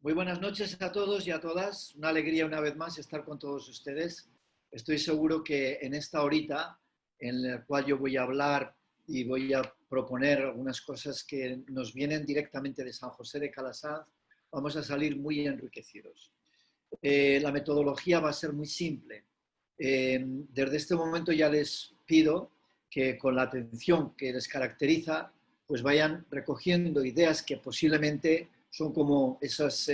Muy buenas noches a todos y a todas. Una alegría una vez más estar con todos ustedes. Estoy seguro que en esta horita en la cual yo voy a hablar y voy a proponer algunas cosas que nos vienen directamente de San José de Calasanz, vamos a salir muy enriquecidos. La metodología va a ser muy simple. Desde este momento ya les pido que con la atención que les caracteriza, pues vayan recogiendo ideas que posiblemente son como esos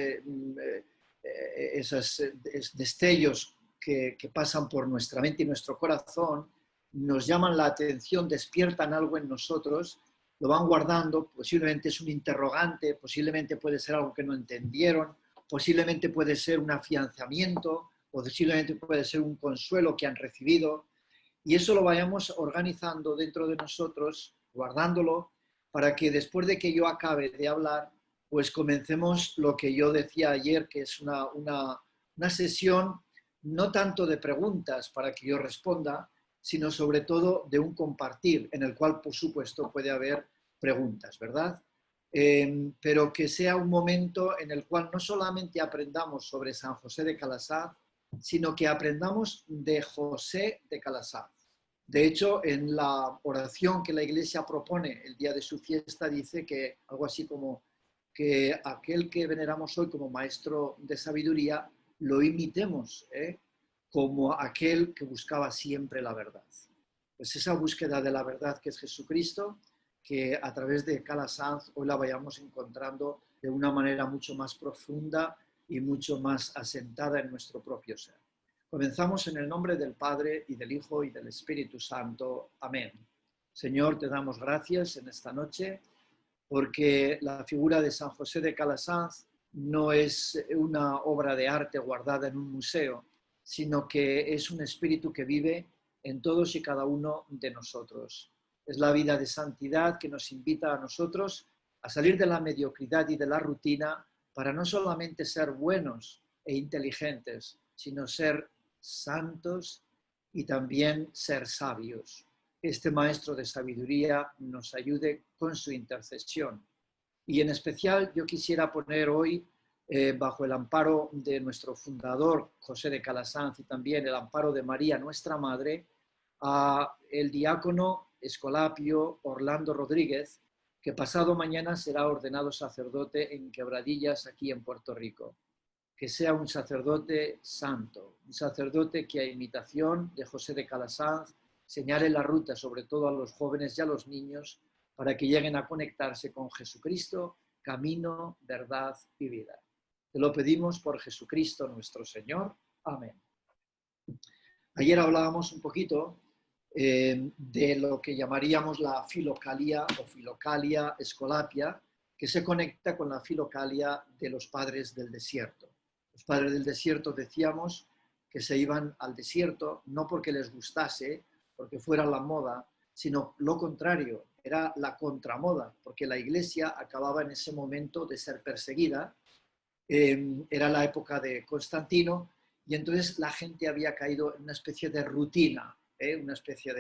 destellos que pasan por nuestra mente y nuestro corazón, nos llaman la atención, despiertan algo en nosotros, lo van guardando, posiblemente es un interrogante, posiblemente puede ser algo que no entendieron, posiblemente puede ser un afianzamiento, o posiblemente puede ser un consuelo que han recibido, y eso lo vayamos organizando dentro de nosotros, guardándolo, para que después de que yo acabe de hablar, pues comencemos lo que yo decía ayer, que es una sesión no tanto de preguntas para que yo responda, sino sobre todo de un compartir, en el cual, por supuesto, puede haber preguntas, ¿verdad? Pero que sea un momento en el cual no solamente aprendamos sobre San José de Calasanz, sino que aprendamos de José de Calasanz. De hecho, en la oración que la Iglesia propone el día de su fiesta, dice que algo así como que aquel que veneramos hoy como maestro de sabiduría, lo imitemos como aquel que buscaba siempre la verdad. Pues esa búsqueda de la verdad que es Jesucristo, que a través de Calasanz hoy la vayamos encontrando de una manera mucho más profunda y mucho más asentada en nuestro propio ser. Comenzamos en el nombre del Padre y del Hijo y del Espíritu Santo. Amén. Señor, te damos gracias en esta noche porque la figura de San José de Calasanz no es una obra de arte guardada en un museo, sino que es un espíritu que vive en todos y cada uno de nosotros. Es la vida de santidad que nos invita a nosotros a salir de la mediocridad y de la rutina para no solamente ser buenos e inteligentes, sino ser santos y también ser sabios. Este maestro de sabiduría nos ayude con su intercesión. Y en especial yo quisiera poner hoy, bajo el amparo de nuestro fundador, José de Calasanz, y también el amparo de María, nuestra Madre, a el diácono Escolapio Orlando Rodríguez, que pasado mañana será ordenado sacerdote en Quebradillas, aquí en Puerto Rico. Que sea un sacerdote santo, un sacerdote que a imitación de José de Calasanz señale la ruta, sobre todo a los jóvenes y a los niños, para que lleguen a conectarse con Jesucristo, camino, verdad y vida. Te lo pedimos por Jesucristo nuestro Señor. Amén. Ayer hablábamos un poquito de lo que llamaríamos la filocalia o filocalia escolapia, que se conecta con la filocalia de los padres del desierto. Los padres del desierto decíamos que se iban al desierto no porque les gustase, porque fuera la moda, sino lo contrario, era la contramoda, porque la iglesia acababa en ese momento de ser perseguida, era la época de Constantino, y entonces la gente había caído en una especie de rutina, una especie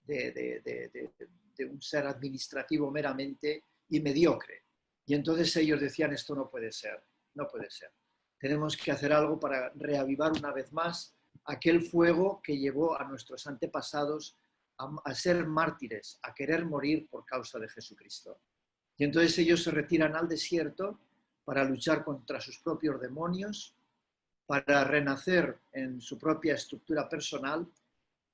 de un ser administrativo meramente y mediocre. Y entonces ellos decían, esto no puede ser, no puede ser. Tenemos que hacer algo para reavivar una vez más aquel fuego que llevó a nuestros antepasados a ser mártires, a querer morir por causa de Jesucristo. Y entonces ellos se retiran al desierto para luchar contra sus propios demonios, para renacer en su propia estructura personal,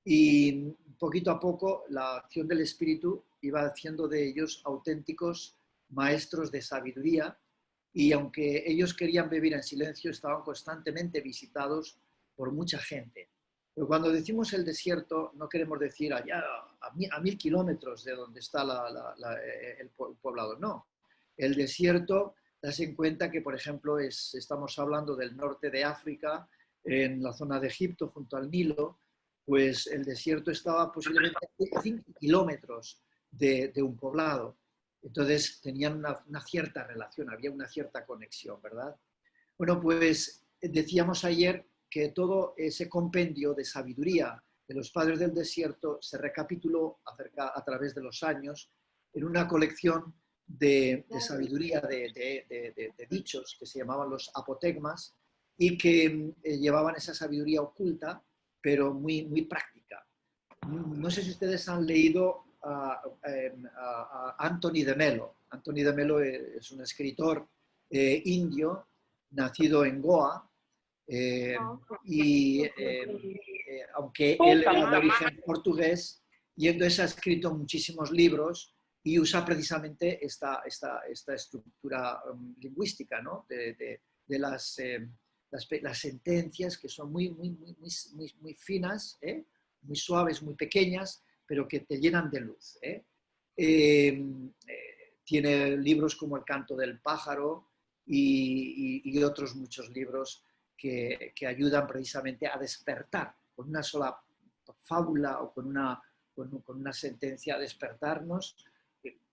y poquito a poco la acción del Espíritu iba haciendo de ellos auténticos maestros de sabiduría, y aunque ellos querían vivir en silencio, estaban constantemente visitados por mucha gente. Pero cuando decimos el desierto, no queremos decir allá a 1000 kilómetros de donde está el poblado, no. El desierto, das en cuenta que, por ejemplo, estamos hablando del norte de África, en la zona de Egipto, junto al Nilo, pues el desierto estaba posiblemente a 5 kilómetros de un poblado. Entonces tenían una cierta relación, había una cierta conexión, ¿verdad? Bueno, pues decíamos ayer que todo ese compendio de sabiduría de los padres del desierto se recapituló a través de los años en una colección de sabiduría, de dichos que se llamaban los apotegmas y que llevaban esa sabiduría oculta, pero muy práctica. No sé si ustedes han leído a Anthony de Melo. Anthony de Melo es un escritor indio, nacido en Goa, y aunque él era de origen portugués, y entonces ha escrito muchísimos libros y usa precisamente esta estructura lingüística, ¿no? de las sentencias que son muy finas, muy suaves, muy pequeñas, pero que te llenan de luz. Tiene libros como El canto del pájaro y otros muchos libros que ayudan precisamente a despertar con una sola fábula o con una sentencia, a despertarnos.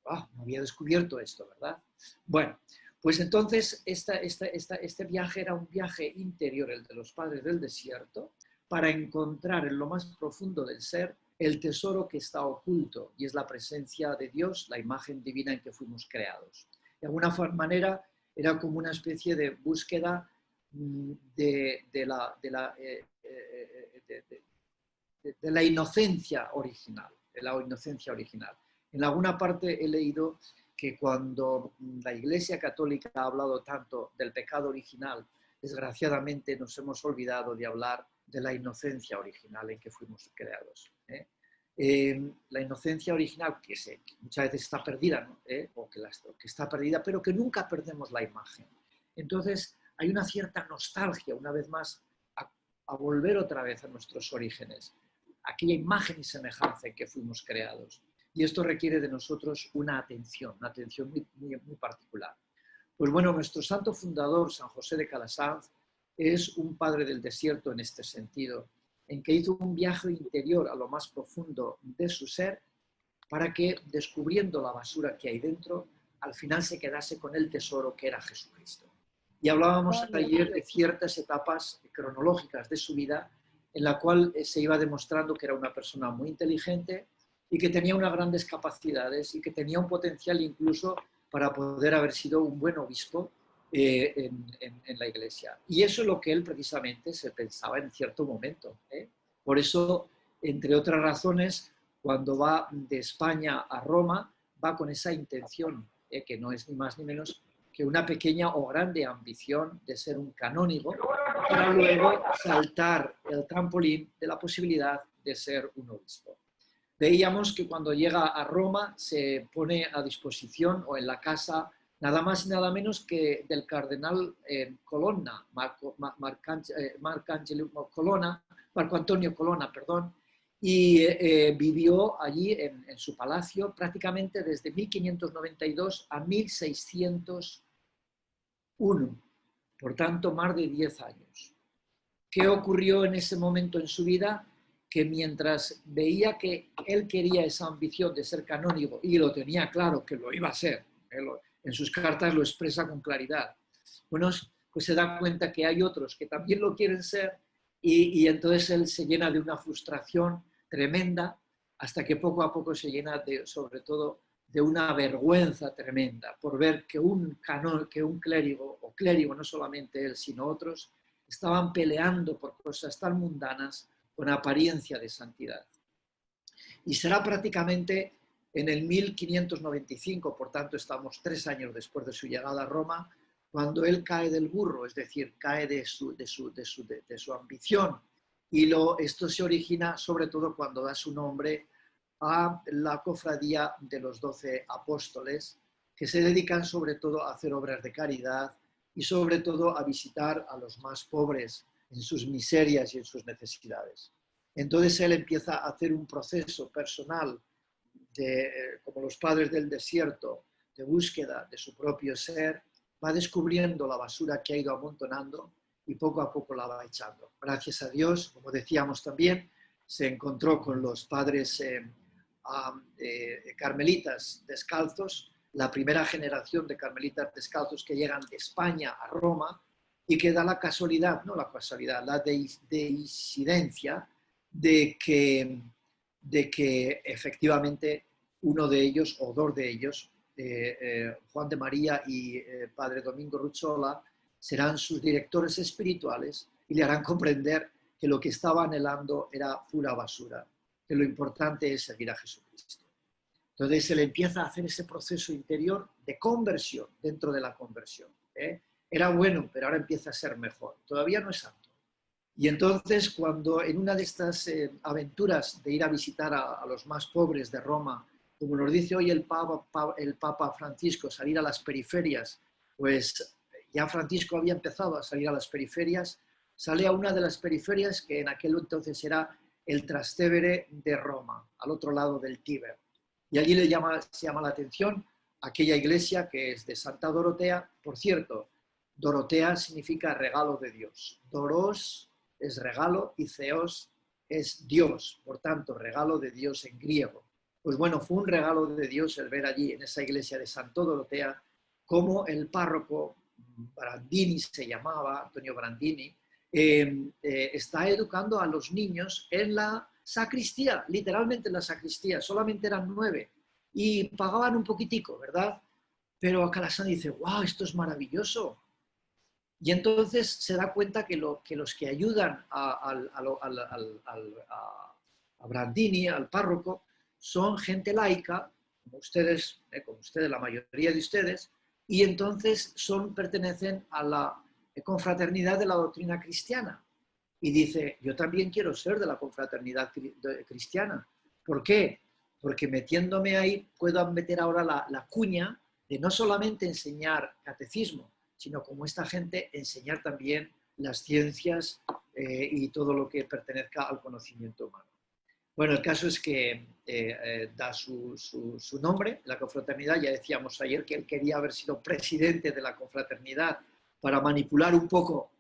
No había descubierto esto, ¿verdad? Bueno, pues entonces este viaje era un viaje interior, el de los padres del desierto, para encontrar en lo más profundo del ser el tesoro que está oculto, y es la presencia de Dios, la imagen divina en que fuimos creados. De alguna manera era como una especie de búsqueda de la inocencia original, de la inocencia original. En alguna parte he leído que cuando la Iglesia Católica ha hablado tanto del pecado original, desgraciadamente nos hemos olvidado de hablar de la inocencia original en que fuimos creados. La inocencia original que muchas veces está perdida, ¿no? o que está perdida, pero que nunca perdemos la imagen. Entonces hay una cierta nostalgia, una vez más, a volver otra vez a nuestros orígenes, aquella imagen y semejanza en que fuimos creados. Y esto requiere de nosotros una atención muy particular. Pues bueno, nuestro santo fundador, San José de Calasanz, es un padre del desierto en este sentido, en que hizo un viaje interior a lo más profundo de su ser para que, descubriendo la basura que hay dentro, al final se quedase con el tesoro que era Jesucristo. Y hablábamos ayer de ciertas etapas cronológicas de su vida en la cual se iba demostrando que era una persona muy inteligente y que tenía unas grandes capacidades y que tenía un potencial incluso para poder haber sido un buen obispo en la Iglesia. Y eso es lo que él precisamente se pensaba en cierto momento. Por eso, entre otras razones, cuando va de España a Roma, va con esa intención, que no es ni más ni menos que una pequeña o grande ambición de ser un canónigo, para luego saltar el trampolín de la posibilidad de ser un obispo. Veíamos que cuando llega a Roma se pone a disposición o en la casa nada más y nada menos que del cardenal Colonna, Marco Antonio Colonna, perdón, y vivió allí en su palacio prácticamente desde 1592 a 1601, por tanto más de 10 años. ¿Qué ocurrió en ese momento en su vida? Que mientras veía que él quería esa ambición de ser canónigo, y lo tenía claro que lo iba a ser, en sus cartas lo expresa con claridad, bueno, pues se da cuenta que hay otros que también lo quieren ser, y entonces él se llena de una frustración tremenda, hasta que poco a poco se llena sobre todo de una vergüenza tremenda por ver que un clérigo, o clérigo no solamente él, sino otros, estaban peleando por cosas tan mundanas con apariencia de santidad. Y será prácticamente en el 1595, por tanto estamos 3 años después de su llegada a Roma, cuando él cae del burro, es decir, cae de su ambición. Y esto se origina sobre todo cuando da su nombre a la cofradía de los 12 apóstoles, que se dedican sobre todo a hacer obras de caridad y sobre todo a visitar a los más pobres en sus miserias y en sus necesidades. Entonces él empieza a hacer un proceso personal, como los padres del desierto, de búsqueda de su propio ser, va descubriendo la basura que ha ido amontonando y poco a poco la va echando. Gracias a Dios, como decíamos también, se encontró con los padres carmelitas descalzos, la primera generación de carmelitas descalzos que llegan de España a Roma, y que da la casualidad, no la casualidad, la deincidencia de que efectivamente uno de ellos o dos de ellos Juan de María y padre Domingo Ruciola, serán sus directores espirituales y le harán comprender que lo que estaba anhelando era pura basura, que lo importante es seguir a Jesucristo. Entonces él empieza a hacer ese proceso interior de conversión dentro de la conversión. Era bueno, pero ahora empieza a ser mejor. Todavía no es santo. Y entonces cuando en una de estas aventuras de ir a visitar a los más pobres de Roma, como nos dice hoy el Papa Francisco, salir a las periferias, pues ya Francisco había empezado a salir a las periferias, sale a una de las periferias que en aquel entonces era el Trastevere de Roma, al otro lado del Tíber. Y allí se llama la atención aquella iglesia que es de Santa Dorotea. Por cierto, Dorotea significa regalo de Dios. Doros es regalo y Theos es Dios, por tanto, regalo de Dios en griego. Pues bueno, fue un regalo de Dios el ver allí en esa iglesia de Santa Dorotea cómo el párroco Brandini se llamaba, Antonio Brandini, está educando a los niños en la sacristía, literalmente en la sacristía, solamente eran 9 y pagaban un poquitico, ¿verdad? Pero Calasanz dice, wow, esto es maravilloso. Y entonces se da cuenta que los que ayudan a Brandini, al párroco, son gente laica, como ustedes, la mayoría de ustedes, y entonces pertenecen a la confraternidad de la doctrina cristiana. Y dice, yo también quiero ser de la confraternidad cristiana. ¿Por qué? Porque metiéndome ahí puedo meter ahora la cuña de no solamente enseñar catecismo, sino como esta gente enseñar también las ciencias y todo lo que pertenezca al conocimiento humano. Bueno, el caso es que da su nombre, la confraternidad. Ya decíamos ayer que él quería haber sido presidente de la confraternidad para manipular un poco,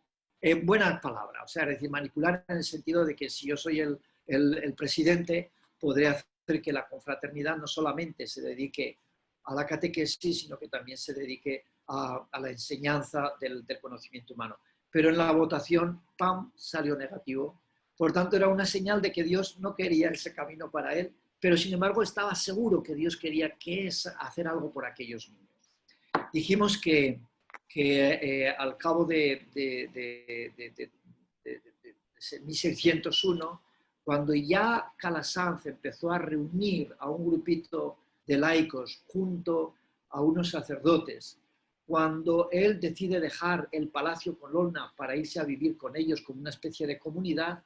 en buenas palabras, o sea, es decir, manipular en el sentido de que si yo soy el presidente, podré hacer que la confraternidad no solamente se dedique a la catequesis, sino que también se dedique a la enseñanza del conocimiento humano. Pero en la votación, ¡pam!, salió negativo. Por tanto, era una señal de que Dios no quería ese camino para él, pero sin embargo estaba seguro que Dios quería hacer algo por aquellos niños. Dijimos que al cabo de 1601, cuando ya Calasanz empezó a reunir a un grupito de laicos junto a unos sacerdotes, cuando él decide dejar el Palacio Colonna para irse a vivir con ellos como una especie de comunidad,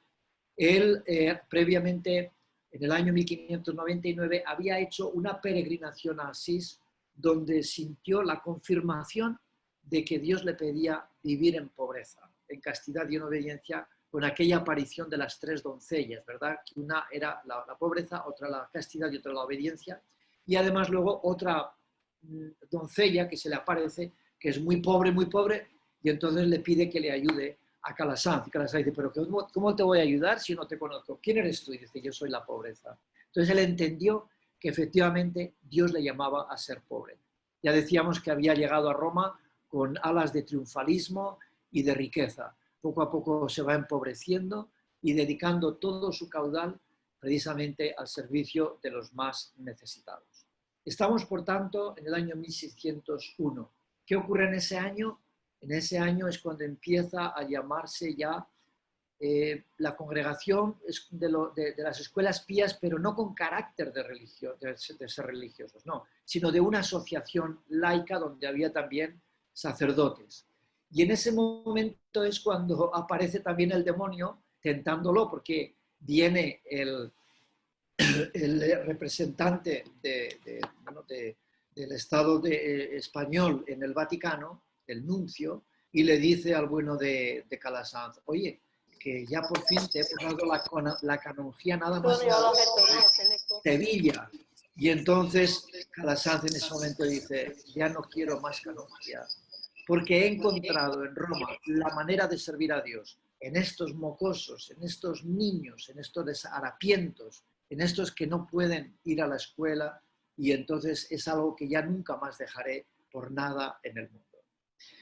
él previamente, en el año 1599, había hecho una peregrinación a Asís, donde sintió la confirmación de que Dios le pedía vivir en pobreza, en castidad y en obediencia, con aquella aparición de las 3 doncellas, ¿verdad? Una era la pobreza, otra la castidad y otra la obediencia. Y además luego otra doncella que se le aparece, que es muy pobre, y entonces le pide que le ayude a Calasanz. Y Calasanz dice, pero ¿cómo te voy a ayudar si no te conozco? ¿Quién eres tú? Y dice, yo soy la pobreza. Entonces él entendió que efectivamente Dios le llamaba a ser pobre. Ya decíamos que había llegado a Roma con alas de triunfalismo y de riqueza. Poco a poco se va empobreciendo y dedicando todo su caudal precisamente al servicio de los más necesitados. Estamos, por tanto, en el año 1601. ¿Qué ocurre en ese año? En ese año es cuando empieza a llamarse ya la congregación de las escuelas pías, pero no con carácter de ser religiosos, no, sino de una asociación laica donde había también sacerdotes. Y en ese momento es cuando aparece también el demonio tentándolo, porque viene el representante del Estado español en el Vaticano, el nuncio, y le dice al bueno de Calasanz, oye, que ya por fin te he pasado la canonjía nada más en Sevilla. Y entonces Calasanz en ese momento dice, ya no quiero más canonjía, porque he encontrado en Roma la manera de servir a Dios, en estos mocosos, en estos niños, en estos harapientos, en estos que no pueden ir a la escuela, y entonces es algo que ya nunca más dejaré por nada en el mundo.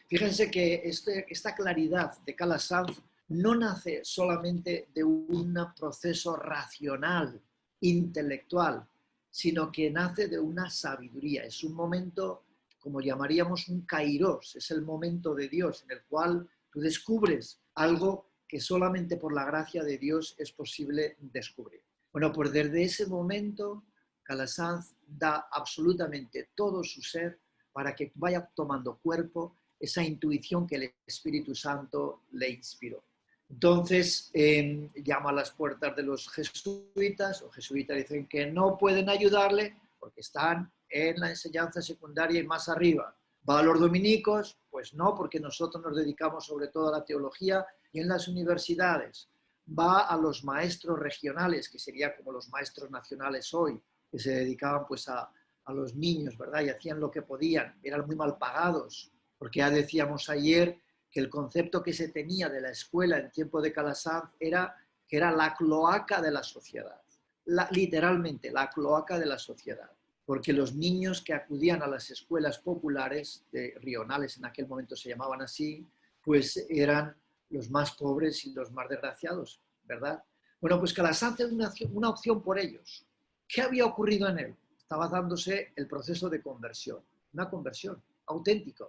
Fíjense que esta claridad de Calasanz no nace solamente de un proceso racional, intelectual, sino que nace de una sabiduría. Es un momento, como llamaríamos un kairos, es el momento de Dios en el cual tú descubres algo que solamente por la gracia de Dios es posible descubrir. Bueno, pues desde ese momento Calasanz da absolutamente todo su ser para que vaya tomando cuerpo esa intuición que el Espíritu Santo le inspiró. Entonces llama a las puertas de los jesuitas. Los jesuitas dicen que no pueden ayudarle porque están en la enseñanza secundaria y más arriba. ¿Va a los dominicos? Pues no, porque nosotros nos dedicamos sobre todo a la teología y en las universidades. Va a los maestros regionales, que serían como los maestros nacionales hoy, que se dedicaban pues a los niños, ¿verdad? Y hacían lo que podían, eran muy mal pagados, porque ya decíamos ayer que el concepto que se tenía de la escuela en tiempo de Calasanz era que era la cloaca de la sociedad, literalmente la cloaca de la sociedad, porque los niños que acudían a las escuelas populares, de rionales en aquel momento se llamaban así, pues eran los más pobres y los más desgraciados, ¿verdad? Bueno, pues Calasanz es una opción por ellos. ¿Qué había ocurrido en él? Estaba dándose el proceso de conversión, una conversión auténtica.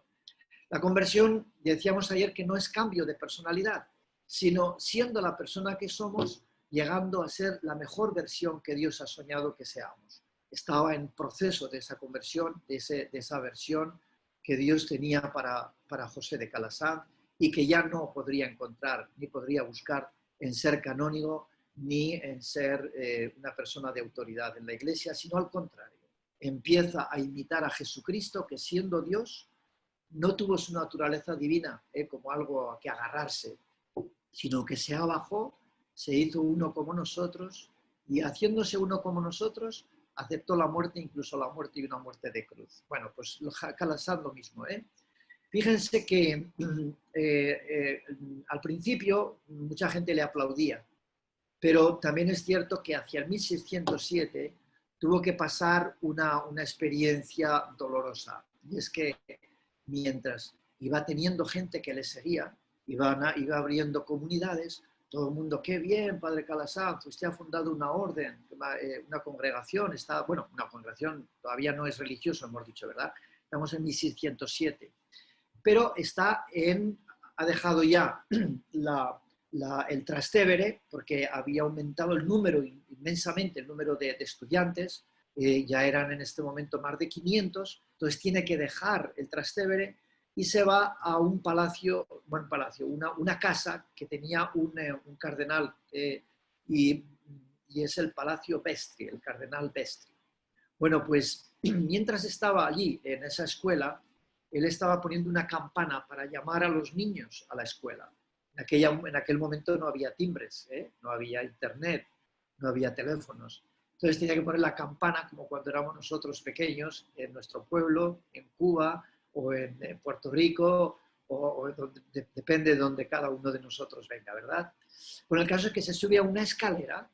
La conversión, decíamos ayer, que no es cambio de personalidad, sino siendo la persona que somos, llegando a ser la mejor versión que Dios ha soñado que seamos. Estaba en proceso de esa conversión, de esa versión que Dios tenía para José de Calasanz y que ya no podría encontrar ni podría buscar en ser canónigo ni en ser una persona de autoridad en la Iglesia, sino al contrario. Empieza a imitar a Jesucristo, que siendo Dios, no tuvo su naturaleza divina como algo a que agarrarse, sino que se abajó, se hizo uno como nosotros y haciéndose uno como nosotros, aceptó la muerte, incluso la muerte y una muerte de cruz. Bueno, pues Calasanz lo mismo. Fíjense que al principio mucha gente le aplaudía, pero también es cierto que hacia el 1607 tuvo que pasar una experiencia dolorosa. Y es que mientras iba teniendo gente que le seguía, iba abriendo comunidades, todo el mundo, qué bien, padre Calasanz, usted ha fundado una orden, una congregación, una congregación todavía no es religioso, hemos dicho, ¿verdad? Estamos en 1607. Pero ha dejado ya el Trastevere, porque había aumentado el número inmensamente, el número de estudiantes, ya eran en este momento más de 500, entonces tiene que dejar el Trastevere y se va a un palacio, una casa que tenía un cardenal, y es el Palacio Vestri, el cardenal Vestri. Bueno, pues mientras estaba allí en esa escuela, él estaba poniendo una campana para llamar a los niños a la escuela. En aquel momento no había timbres, no había internet, no había teléfonos. Entonces tenía que poner la campana como cuando éramos nosotros pequeños en nuestro pueblo, en Cuba o en Puerto Rico, depende de donde cada uno de nosotros venga, ¿verdad? Bueno, el caso es que se sube a una escalera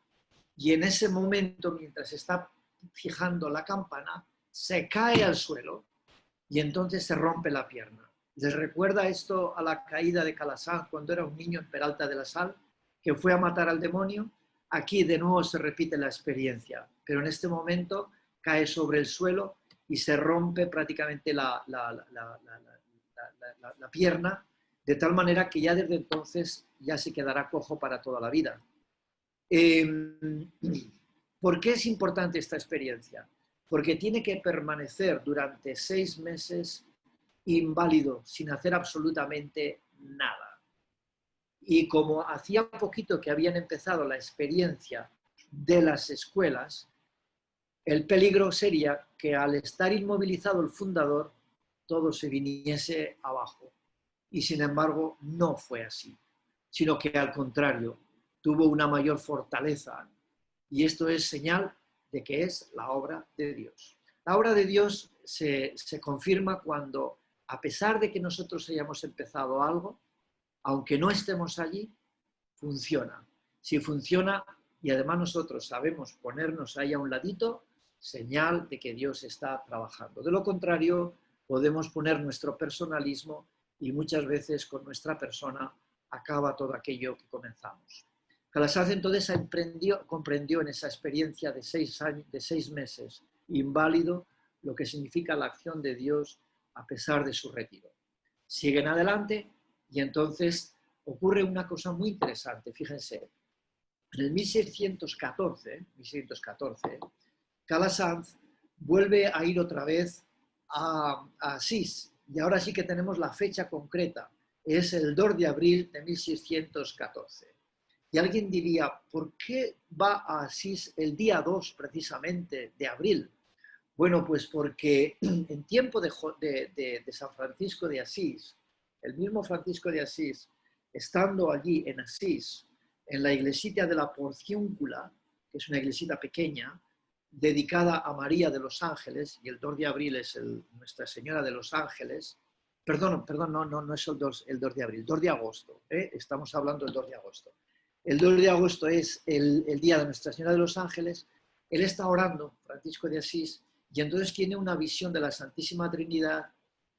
y en ese momento, mientras está fijando la campana, se cae al suelo y entonces se rompe la pierna. ¿Les recuerda esto a la caída de Calasanz cuando era un niño en Peralta de la Sal, que fue a matar al demonio? Aquí de nuevo se repite la experiencia, pero en este momento cae sobre el suelo y se rompe prácticamente la pierna, de tal manera que ya desde entonces ya se quedará cojo para toda la vida. ¿Por qué es importante esta experiencia? Porque tiene que permanecer durante 6 meses inválido, sin hacer absolutamente nada. Y como hacía poquito que habían empezado la experiencia de las escuelas, el peligro sería que al estar inmovilizado el fundador, todo se viniese abajo. Y sin embargo, no fue así, sino que al contrario, tuvo una mayor fortaleza. Y esto es señal de que es la obra de Dios. La obra de Dios se confirma cuando, a pesar de que nosotros hayamos empezado algo, aunque no estemos allí, funciona. Si funciona y además nosotros sabemos ponernos ahí a un ladito, señal de que Dios está trabajando. De lo contrario, podemos poner nuestro personalismo y muchas veces con nuestra persona acaba todo aquello que comenzamos. Calasanz entonces comprendió en esa experiencia de 6 meses inválido lo que significa la acción de Dios a pesar de su retiro. Siguen adelante y entonces ocurre una cosa muy interesante, fíjense. En el 1614, Calasanz vuelve a ir otra vez a Asís, y ahora sí que tenemos la fecha concreta, es el 2 de abril de 1614. Y alguien diría, ¿por qué va a Asís el día 2 precisamente de abril? Bueno, pues porque en tiempo de San Francisco de Asís, el mismo Francisco de Asís, estando allí en Asís, en la iglesita de la Porciúncula, que es una iglesita pequeña, dedicada a María de los Ángeles, y el 2 de abril es Nuestra Señora de los Ángeles, perdón, no es el 2 de abril, 2 de agosto, estamos hablando del 2 de agosto. El 2 de agosto es el día de Nuestra Señora de los Ángeles. Él está orando, Francisco de Asís, y entonces tiene una visión de la Santísima Trinidad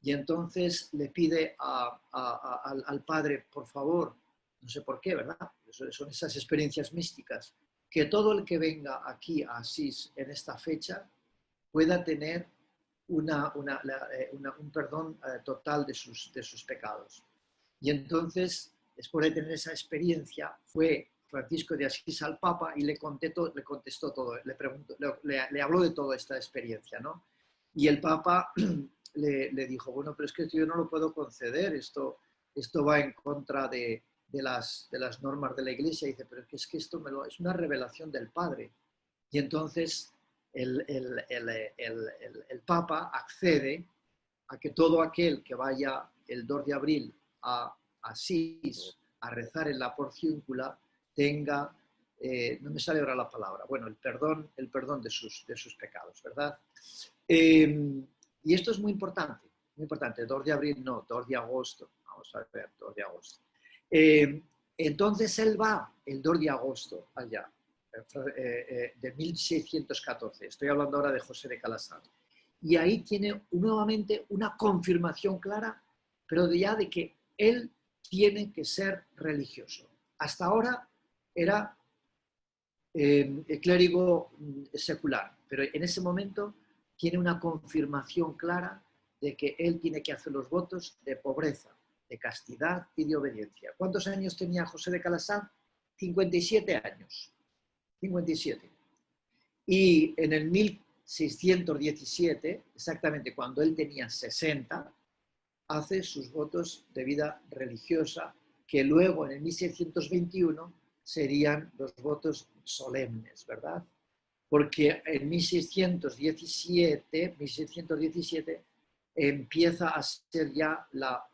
y entonces le pide al Padre, por favor, no sé por qué, ¿verdad? Son esas experiencias místicas, que todo el que venga aquí a Asís en esta fecha pueda tener un perdón total de sus pecados. Y entonces, después de tener esa experiencia, fue Francisco de Asís al Papa y le contestó todo, le habló de toda esta experiencia, ¿no? Y el Papa le dijo, bueno, pero es que yo no lo puedo conceder, esto va en contra de las normas de la Iglesia. Y dice, pero es que esto es una revelación del Padre. Y entonces el Papa accede a que todo aquel que vaya el 2 de abril a Asís a rezar en la Porciúncula tenga, no me sale ahora la palabra, bueno, el perdón de sus pecados, ¿verdad? Y esto es muy importante, 2 de abril no, 2 de agosto, vamos a ver, 2 de agosto. Entonces él va el 2 de agosto allá, de 1614, estoy hablando ahora de José de Calasanz, y ahí tiene nuevamente una confirmación clara, pero ya de que él tiene que ser religioso. Hasta ahora era clérigo secular, pero en ese momento tiene una confirmación clara de que él tiene que hacer los votos de pobreza, de castidad y de obediencia. ¿Cuántos años tenía José de Calasanz? 57 años. 57. Y en el 1617, exactamente cuando él tenía 60, hace sus votos de vida religiosa, que luego en el 1621 serían los votos solemnes, ¿verdad? Porque en 1617 empieza a ser ya la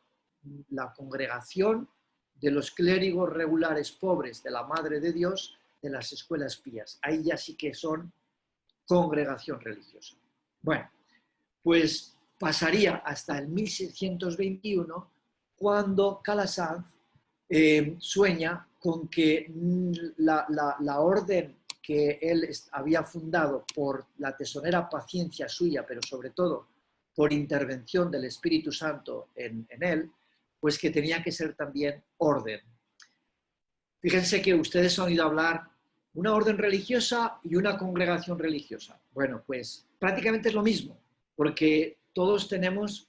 congregación de los clérigos regulares pobres de la Madre de Dios de las escuelas pías. Ahí ya sí que son congregación religiosa. Bueno, pues pasaría hasta el 1621 cuando Calasanz sueña con que la orden que él había fundado por la tesonera paciencia suya, pero sobre todo por intervención del Espíritu Santo en él, pues que tenía que ser también orden. Fíjense que ustedes han oído hablar una orden religiosa y una congregación religiosa. Bueno, pues prácticamente es lo mismo, porque todos tenemos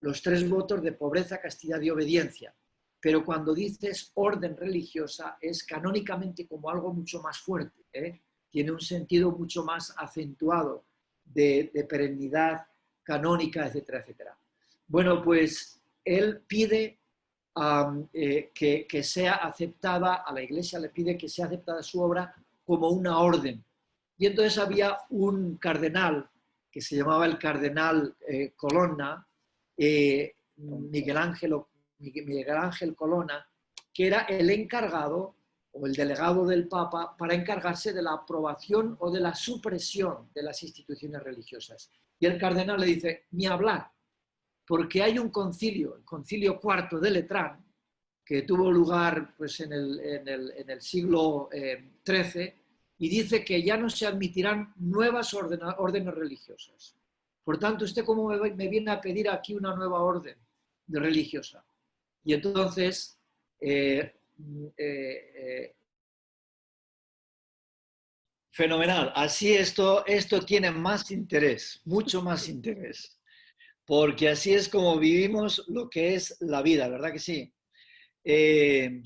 los 3 votos de pobreza, castidad y obediencia. Pero cuando dices orden religiosa es canónicamente como algo mucho más fuerte, ¿eh? Tiene un sentido mucho más acentuado de perennidad canónica, etcétera, etcétera. Bueno, pues él pide que sea aceptada, a la Iglesia le pide que sea aceptada su obra como una orden. Y entonces había un cardenal que se llamaba el cardenal Colonna, Miguel Ángel Colonna, que era el encargado o el delegado del Papa para encargarse de la aprobación o de la supresión de las instituciones religiosas. Y el cardenal le dice, ni hablar, porque hay un concilio, el concilio IV de Letrán, que tuvo lugar pues, en el siglo XIII, y dice que ya no se admitirán nuevas órdenes religiosas. Por tanto, ¿usted cómo me viene a pedir aquí una nueva orden religiosa? Y entonces Fenomenal. Así esto tiene más interés, mucho más interés, porque así es como vivimos lo que es la vida, ¿verdad que sí? Eh,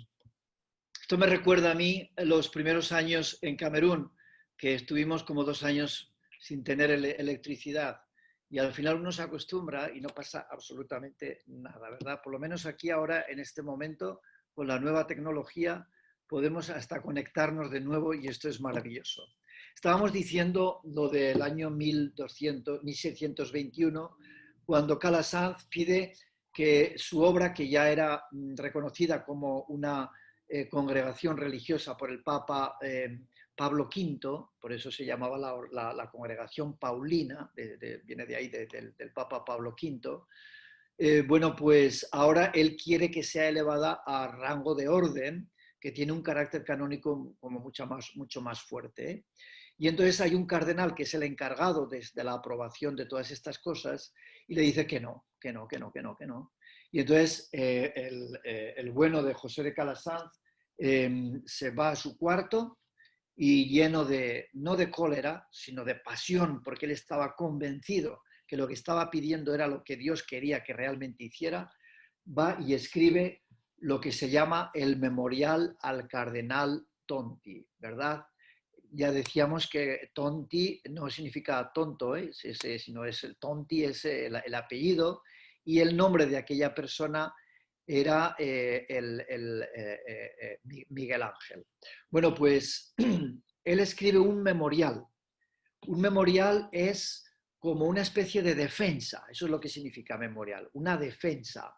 Esto me recuerda a mí los primeros años en Camerún, que estuvimos como 2 años sin tener electricidad. Y al final uno se acostumbra y no pasa absolutamente nada, ¿verdad? Por lo menos aquí ahora, en este momento, con la nueva tecnología, podemos hasta conectarnos de nuevo y esto es maravilloso. Estábamos diciendo lo del año 1621, cuando Calasanz pide que su obra, que ya era reconocida como una congregación religiosa por el Papa Pablo V, por eso se llamaba la congregación paulina, viene de ahí, del Papa Pablo V. Bueno, pues ahora él quiere que sea elevada a rango de orden, que tiene un carácter canónico como mucho más fuerte. Y entonces hay un cardenal que es el encargado de la aprobación de todas estas cosas y le dice que no, que no, que no, que no, que no. Y entonces el bueno de José de Calasanz se va a su cuarto y lleno de, no de cólera, sino de pasión, porque él estaba convencido que lo que estaba pidiendo era lo que Dios quería que realmente hiciera, va y escribe lo que se llama el memorial al cardenal Tonti, ¿verdad? Ya decíamos que Tonti no significa tonto, sino es el Tonti, es el apellido, y el nombre de aquella persona era Miguel Ángel. Bueno, pues él escribe un memorial. Un memorial es como una especie de defensa, eso es lo que significa memorial, una defensa.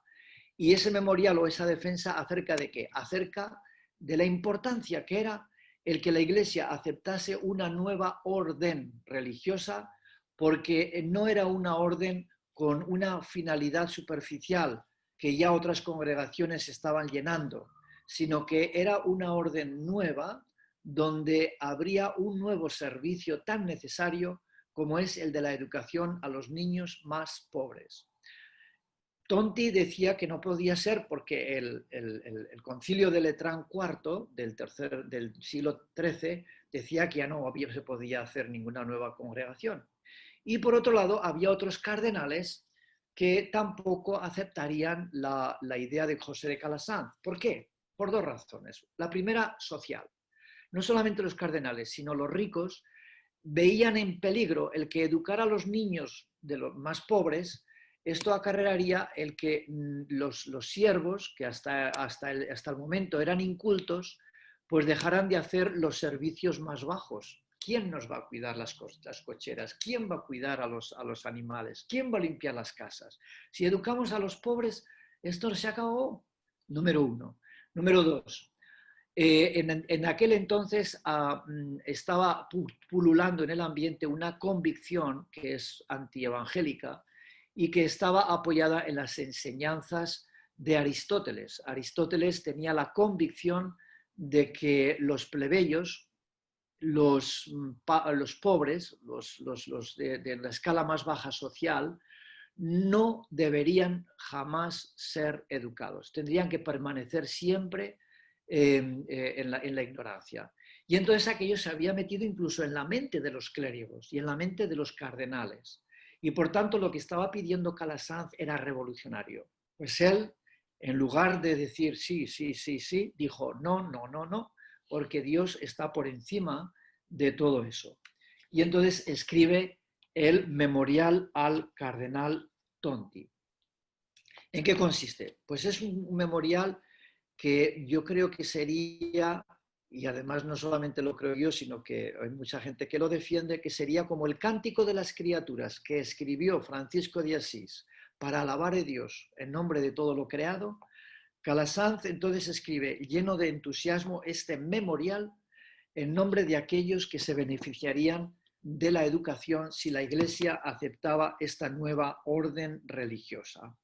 Y ese memorial o esa defensa acerca de qué? Acerca de la importancia que era el que la Iglesia aceptase una nueva orden religiosa, porque no era una orden con una finalidad superficial que ya otras congregaciones estaban llenando, sino que era una orden nueva donde habría un nuevo servicio tan necesario como es el de la educación a los niños más pobres. Tonti decía que no podía ser porque el concilio de Letrán IV del siglo XIII decía que ya no se podía hacer ninguna nueva congregación. Y por otro lado, había otros cardenales que tampoco aceptarían la idea de José de Calasanz. ¿Por qué? Por dos razones. La primera, social. No solamente los cardenales, sino los ricos veían en peligro el que educar a los niños de los más pobres. Esto acarrearía el que los siervos, que hasta el momento eran incultos, pues dejarán de hacer los servicios más bajos. ¿Quién nos va a cuidar las cocheras? ¿Quién va a cuidar a los animales? ¿Quién va a limpiar las casas? Si educamos a los pobres, esto se acabó. Número uno. Número dos, en aquel entonces estaba pululando en el ambiente una convicción que es antievangélica y que estaba apoyada en las enseñanzas de Aristóteles. Aristóteles tenía la convicción de que los plebeyos, los pobres, los de la escala más baja social, no deberían jamás ser educados. Tendrían que permanecer siempre en la ignorancia. Y entonces aquello se había metido incluso en la mente de los clérigos y en la mente de los cardenales. Y por tanto lo que estaba pidiendo Calasanz era revolucionario. Pues él, en lugar de decir sí, sí, sí, sí, dijo no, no, no, no, porque Dios está por encima de todo eso. Y entonces escribe el memorial al cardenal Tonti. ¿En qué consiste? Pues es un memorial que yo creo que sería, y además no solamente lo creo yo, sino que hay mucha gente que lo defiende, que sería como el Cántico de las Criaturas que escribió Francisco de Asís para alabar a Dios en nombre de todo lo creado. Calasanz entonces escribe, lleno de entusiasmo, este memorial en nombre de aquellos que se beneficiarían de la educación si la Iglesia aceptaba esta nueva orden religiosa.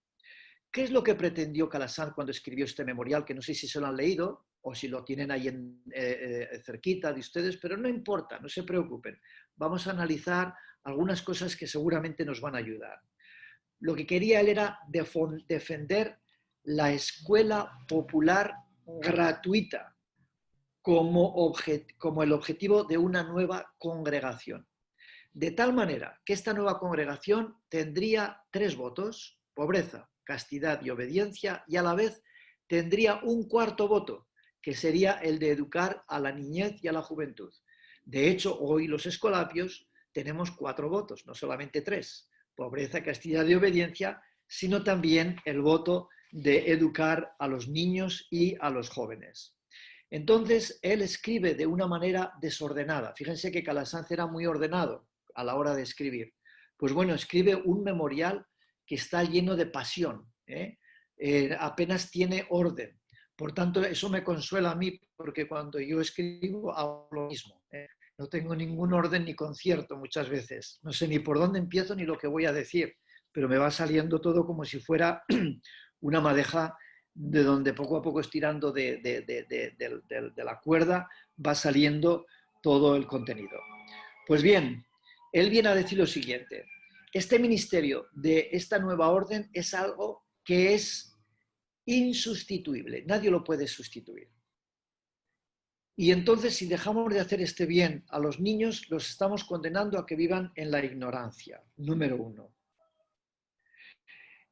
¿Qué es lo que pretendió Calasanz cuando escribió este memorial? Que no sé si se lo han leído o si lo tienen ahí cerquita de ustedes, pero no importa, no se preocupen. Vamos a analizar algunas cosas que seguramente nos van a ayudar. Lo que quería él era defender la escuela popular gratuita como el objetivo de una nueva congregación. De tal manera que esta nueva congregación tendría 3 votos: pobreza, castidad y obediencia, y a la vez tendría un 4.º voto, que sería el de educar a la niñez y a la juventud. De hecho, hoy los escolapios tenemos 4 votos, no solamente 3: pobreza, castidad y obediencia, sino también el voto de educar a los niños y a los jóvenes. Entonces, él escribe de una manera desordenada. Fíjense que Calasanz era muy ordenado a la hora de escribir. Pues bueno, escribe un memorial que está lleno de pasión, apenas tiene orden. Por tanto, eso me consuela a mí, porque cuando yo escribo hago lo mismo. No tengo ningún orden ni concierto muchas veces. No sé ni por dónde empiezo ni lo que voy a decir, pero me va saliendo todo como si fuera una madeja de donde poco a poco, estirando de la cuerda, va saliendo todo el contenido. Pues bien, él viene a decir lo siguiente: este ministerio de esta nueva orden es algo que es insustituible, nadie lo puede sustituir. Y entonces, si dejamos de hacer este bien a los niños, los estamos condenando a que vivan en la ignorancia, número 1.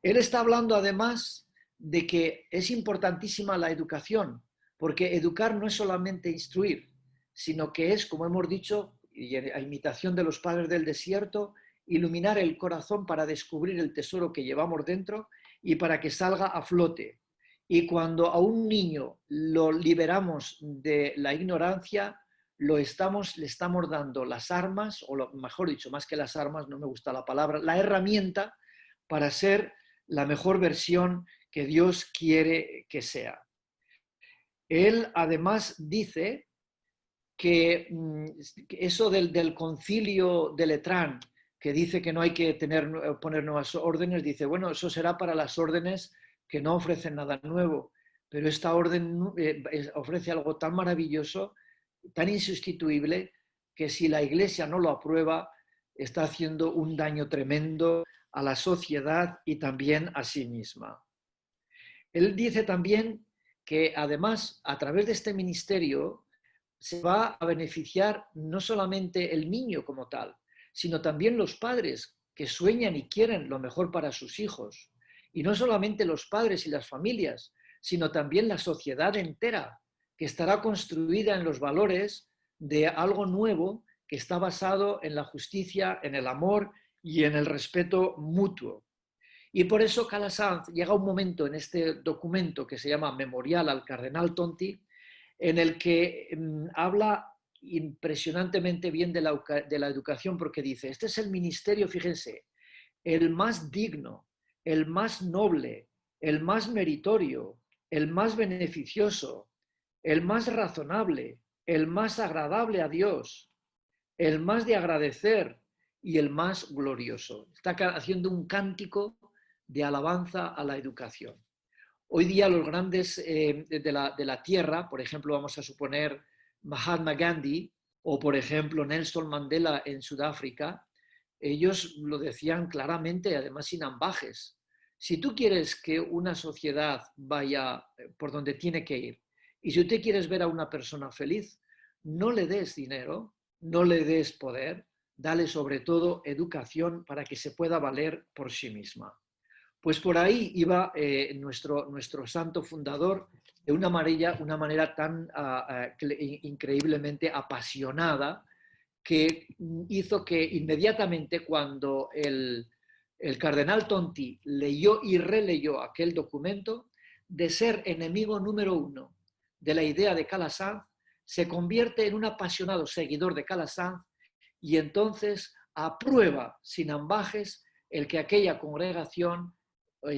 Él está hablando además de que es importantísima la educación, porque educar no es solamente instruir, sino que es, como hemos dicho, y a imitación de los padres del desierto, iluminar el corazón para descubrir el tesoro que llevamos dentro y para que salga a flote. Y cuando a un niño lo liberamos de la ignorancia, le estamos dando las armas, o mejor dicho, más que las armas, no me gusta la palabra, la herramienta para ser la mejor versión que Dios quiere que sea. Él además dice que eso del concilio de Letrán, que dice que no hay que poner nuevas órdenes, dice, bueno, eso será para las órdenes que no ofrecen nada nuevo, pero esta orden ofrece algo tan maravilloso, tan insustituible, que si la Iglesia no lo aprueba, está haciendo un daño tremendo a la sociedad y también a sí misma. Él dice también que además, a través de este ministerio, se va a beneficiar no solamente el niño como tal, sino también los padres que sueñan y quieren lo mejor para sus hijos. Y no solamente los padres y las familias, sino también la sociedad entera, que estará construida en los valores de algo nuevo que está basado en la justicia, en el amor y en el respeto mutuo. Y por eso Calasanz llega un momento en este documento que se llama Memorial al Cardenal Tonti, en el que habla impresionantemente bien de la educación, porque dice, este es el ministerio, fíjense, el más digno, el más noble, el más meritorio, el más beneficioso, el más razonable, el más agradable a Dios, el más de agradecer y el más glorioso. Está haciendo un cántico de alabanza a la educación. Hoy día los grandes de la tierra, por ejemplo, vamos a suponer Mahatma Gandhi o, por ejemplo, Nelson Mandela en Sudáfrica, ellos lo decían claramente, además sin ambajes. Si tú quieres que una sociedad vaya por donde tiene que ir, y si tú quieres ver a una persona feliz, no le des dinero, no le des poder, dale sobre todo educación para que se pueda valer por sí misma. Pues por ahí iba nuestro santo fundador de una manera tan increíblemente apasionada, que hizo que inmediatamente, cuando el cardenal Tonti leyó y releyó aquel documento, de ser enemigo número 1 de la idea de Calasanz, se convierte en un apasionado seguidor de Calasanz y entonces aprueba sin ambajes el que aquella congregación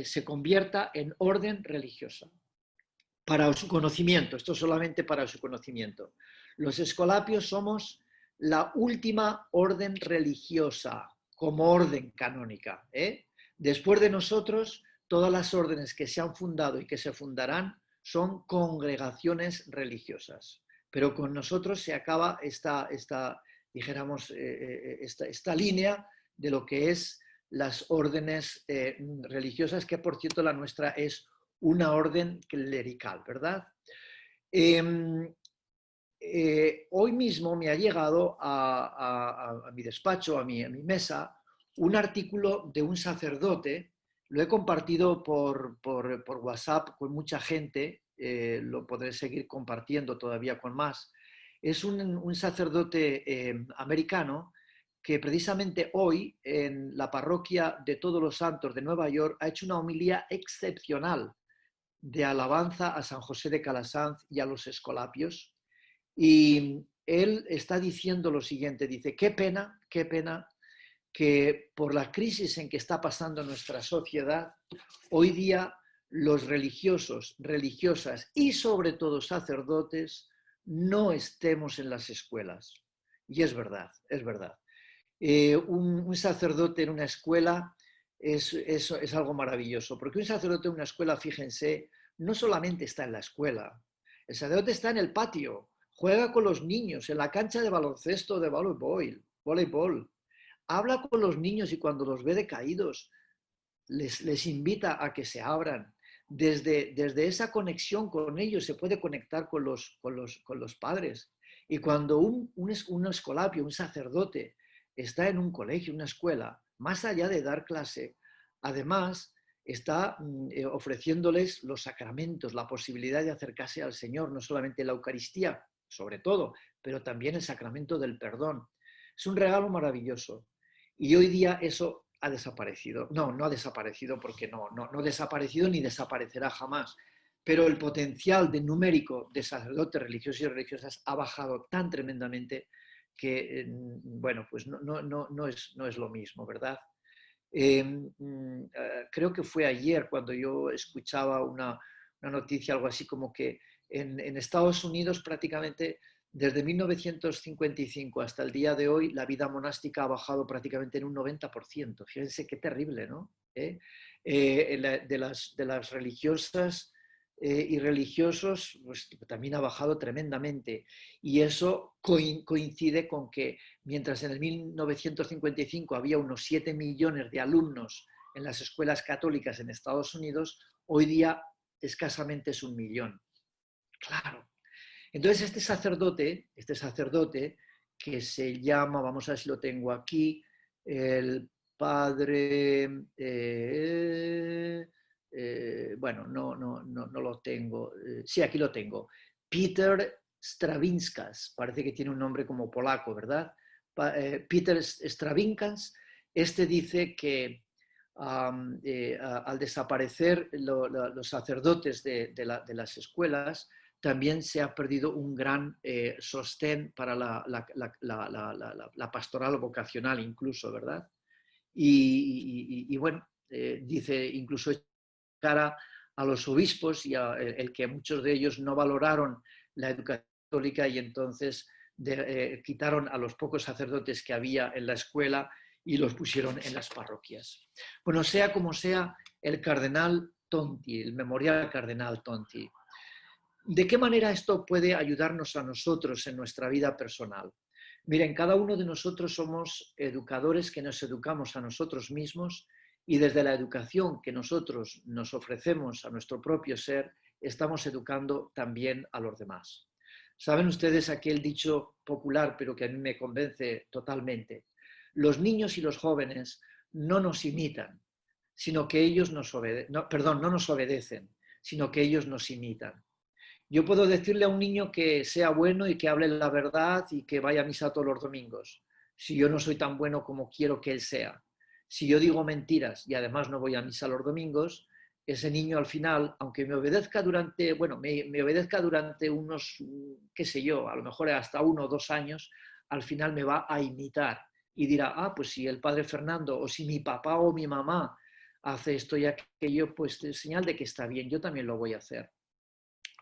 se convierta en orden religiosa. Para su conocimiento, esto solamente para su conocimiento. Los escolapios somos la última orden religiosa como orden canónica. Después de nosotros, todas las órdenes que se han fundado y que se fundarán son congregaciones religiosas. Pero con nosotros se acaba esta línea de lo que es las órdenes religiosas, que por cierto la nuestra es una orden clerical, ¿verdad? hoy mismo me ha llegado a mi despacho, a mi mesa, un artículo de un sacerdote. Lo he compartido por WhatsApp con mucha gente, lo podré seguir compartiendo todavía con más. Es un sacerdote americano que precisamente hoy en la parroquia de Todos los Santos de Nueva York ha hecho una homilía excepcional de alabanza a San José de Calasanz y a los Escolapios. Y él está diciendo lo siguiente, dice, qué pena que por la crisis en que está pasando nuestra sociedad, hoy día los religiosos, religiosas y sobre todo sacerdotes no estemos en las escuelas. Y es verdad, es verdad. Un sacerdote en una escuela es algo maravilloso, porque un sacerdote en una escuela, fíjense, no solamente está en la escuela, el sacerdote está en el patio, juega con los niños, en la cancha de baloncesto, de voleibol, habla con los niños y cuando los ve decaídos, les invita a que se abran. Desde esa conexión con ellos se puede conectar con los padres. Y cuando un escolapio, un sacerdote, está en un colegio, una escuela, más allá de dar clase, además está ofreciéndoles los sacramentos, la posibilidad de acercarse al Señor, no solamente la Eucaristía, sobre todo, pero también el sacramento del perdón. Es un regalo maravilloso. Y hoy día eso ha desaparecido. No, no ha desaparecido porque no ha desaparecido ni desaparecerá jamás. Pero el potencial de numérico de sacerdotes religiosos y religiosas ha bajado tan tremendamente que, bueno, pues no es lo mismo, ¿verdad? Creo que fue ayer cuando yo escuchaba una noticia, algo así como que en Estados Unidos prácticamente desde 1955 hasta el día de hoy la vida monástica ha bajado prácticamente en un 90%. Fíjense qué terrible, ¿no? De las religiosas y religiosos pues, también ha bajado tremendamente. Y eso coincide con que mientras en el 1955 había unos 7 millones de alumnos en las escuelas católicas en Estados Unidos, hoy día escasamente es 1 millón. Claro. Entonces este sacerdote que se llama, vamos a ver si lo tengo aquí, el padre, bueno, no lo tengo, sí, aquí lo tengo, Peter Stravinskas, parece que tiene un nombre como polaco, ¿verdad? Peter Stravinskas, este dice que al desaparecer los sacerdotes de las escuelas, también se ha perdido un gran sostén para la pastoral vocacional incluso, ¿verdad? Y bueno, dice incluso cara a los obispos y el que muchos de ellos no valoraron la educación católica y entonces quitaron a los pocos sacerdotes que había en la escuela y los pusieron en las parroquias. Bueno, sea como sea, el cardenal Tonti, el memorial cardenal Tonti, ¿de qué manera esto puede ayudarnos a nosotros en nuestra vida personal? Miren, cada uno de nosotros somos educadores que nos educamos a nosotros mismos y desde la educación que nosotros nos ofrecemos a nuestro propio ser, estamos educando también a los demás. ¿Saben ustedes aquel dicho popular, pero que a mí me convence totalmente? Los niños y los jóvenes no nos imitan, sino que ellos nos obedecen, no nos obedecen, sino que ellos nos imitan. Yo puedo decirle a un niño que sea bueno y que hable la verdad y que vaya a misa todos los domingos, si yo no soy tan bueno como quiero que él sea. Si yo digo mentiras y además no voy a misa los domingos, ese niño al final, aunque me obedezca durante, bueno, me obedezca durante unos, qué sé yo, a lo mejor hasta 1 o 2 años, al final me va a imitar y dirá, ah, pues si el padre Fernando o si mi papá o mi mamá hace esto y aquello, pues es señal de que está bien, yo también lo voy a hacer.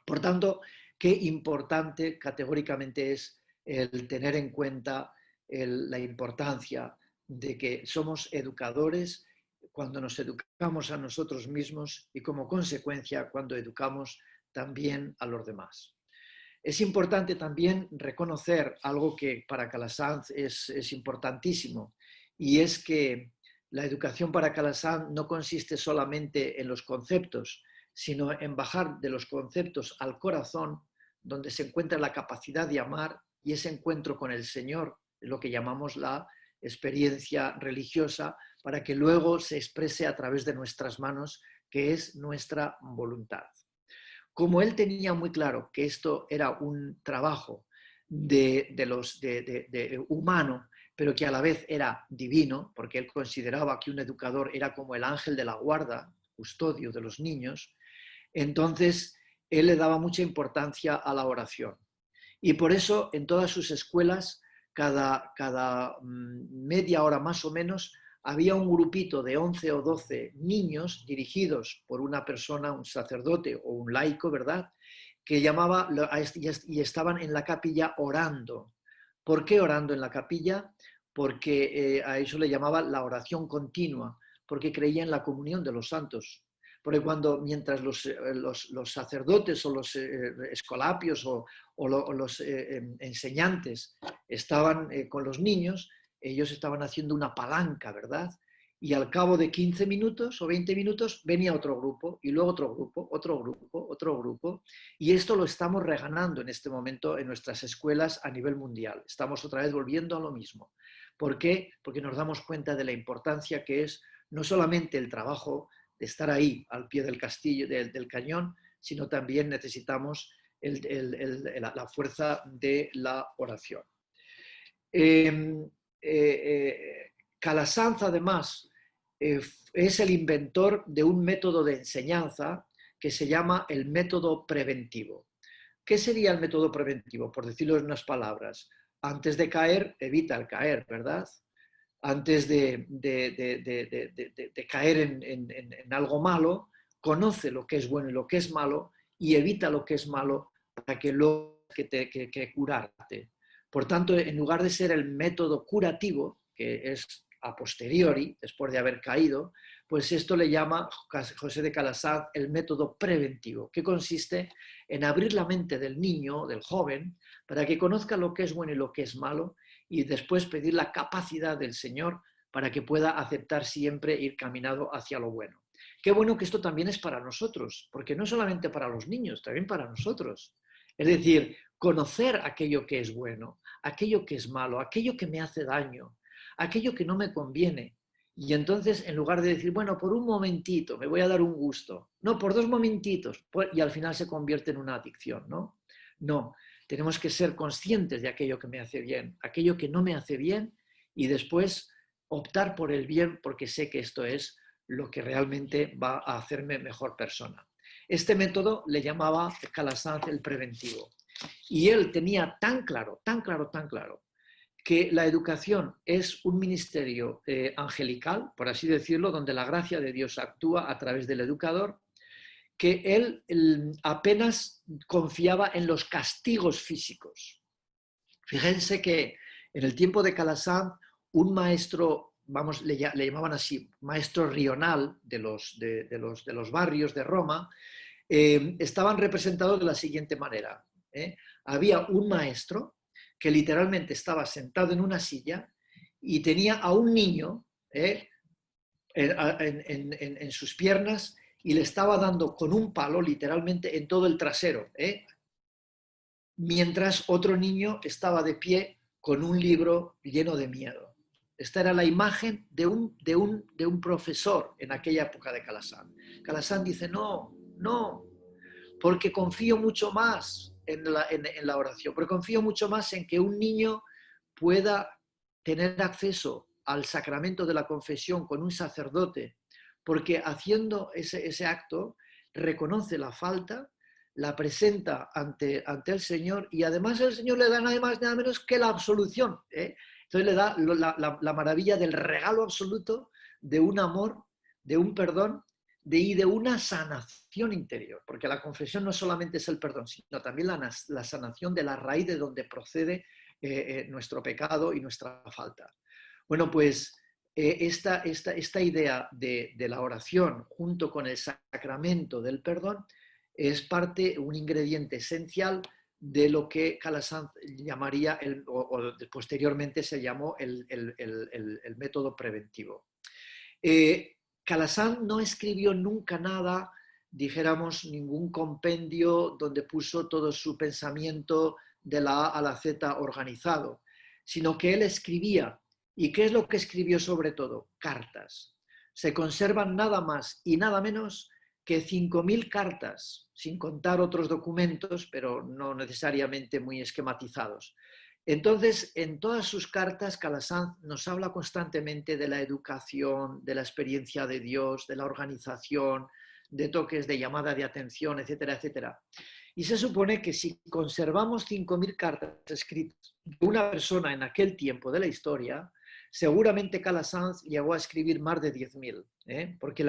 Por tanto, qué importante categóricamente es el tener en cuenta la importancia de que somos educadores cuando nos educamos a nosotros mismos y como consecuencia cuando educamos también a los demás. Es importante también reconocer algo que para Calasanz es importantísimo y es que la educación para Calasanz no consiste solamente en los conceptos, sino en bajar de los conceptos al corazón donde se encuentra la capacidad de amar y ese encuentro con el Señor, lo que llamamos la experiencia religiosa, para que luego se exprese a través de nuestras manos, que es nuestra voluntad. Como él tenía muy claro que esto era un trabajo humano, pero que a la vez era divino, porque él consideraba que un educador era como el ángel de la guarda, custodio de los niños, entonces él le daba mucha importancia a la oración. Y por eso en todas sus escuelas, cada media hora más o menos, había un grupito de 11 o 12 niños dirigidos por una persona, un sacerdote o un laico, ¿verdad?, que llamaba y estaban en la capilla orando. ¿Por qué orando en la capilla? Porque a eso le llamaba la oración continua, porque creía en la comunión de los santos. Porque mientras los sacerdotes o los escolapios o los enseñantes estaban con los niños, ellos estaban haciendo una palanca, ¿verdad? Y al cabo de 15 minutos o 20 minutos venía otro grupo, y luego otro grupo, otro grupo, otro grupo. Y esto lo estamos reganando en este momento en nuestras escuelas a nivel mundial. Estamos otra vez volviendo a lo mismo. ¿Por qué? Porque nos damos cuenta de la importancia que es no solamente el trabajo de estar ahí al pie del castillo, del cañón, sino también necesitamos la fuerza de la oración. Calasanz, además, es el inventor de un método de enseñanza que se llama el método preventivo. ¿Qué sería el método preventivo? Por decirlo en unas palabras, antes de caer, evita el caer, ¿verdad? Antes de caer en algo malo, conoce lo que es bueno y lo que es malo y evita lo que es malo para que luego que curarte. Por tanto, en lugar de ser el método curativo, que es a posteriori, después de haber caído, pues esto le llama José de Calasanz el método preventivo, que consiste en abrir la mente del niño, del joven, para que conozca lo que es bueno y lo que es malo, y después pedir la capacidad del Señor para que pueda aceptar siempre ir caminado hacia lo bueno. Qué bueno que esto también es para nosotros, porque no solamente para los niños, también para nosotros. Es decir, conocer aquello que es bueno, aquello que es malo, aquello que me hace daño, aquello que no me conviene. Y entonces, en lugar de decir, bueno, por un momentito me voy a dar un gusto, no, por 2 momentitos, y al final se convierte en una adicción, ¿no? No, tenemos que ser conscientes de aquello que me hace bien, aquello que no me hace bien, y después optar por el bien porque sé que esto es lo que realmente va a hacerme mejor persona. Este método le llamaba Calasanz el preventivo. Y él tenía tan claro, tan claro, tan claro, que la educación es un ministerio angelical, por así decirlo, donde la gracia de Dios actúa a través del educador, que él apenas confiaba en los castigos físicos. Fíjense que en el tiempo de Calasanz, un maestro, le llamaban así, maestro rional de los barrios de Roma, estaban representados de la siguiente manera. Había un maestro que literalmente estaba sentado en una silla y tenía a un niño en sus piernas y le estaba dando con un palo literalmente en todo el trasero, mientras otro niño estaba de pie con un libro lleno de miedo. Esta era la imagen de un profesor en aquella época de Calasanz. Calasanz dice, no, no, porque confío mucho más en la oración, porque confío mucho más en que un niño pueda tener acceso al sacramento de la confesión con un sacerdote, porque haciendo ese acto reconoce la falta, la presenta ante el Señor y además el Señor le da nada más nada menos que la absolución. Entonces le da la maravilla del regalo absoluto de un amor, de un perdón y de una sanación interior, porque la confesión no solamente es el perdón, sino también la sanación de la raíz de donde procede nuestro pecado y nuestra falta. Bueno, pues esta idea de la oración junto con el sacramento del perdón es un ingrediente esencial de lo que Calasanz llamaría, o posteriormente se llamó el método preventivo. Calasanz no escribió nunca nada dijéramos, ningún compendio donde puso todo su pensamiento de la A a la Z organizado, sino que él escribía. ¿Y qué es lo que escribió sobre todo? Cartas. Se conservan nada más y nada menos que 5.000 cartas, sin contar otros documentos, pero no necesariamente muy esquematizados. Entonces, en todas sus cartas, Calasanz nos habla constantemente de la educación, de la experiencia de Dios, de la organización, de toques de llamada de atención, etcétera, etcétera. Y se supone que si conservamos 5.000 cartas escritas de una persona en aquel tiempo de la historia, seguramente Calasanz llegó a escribir más de 10.000, porque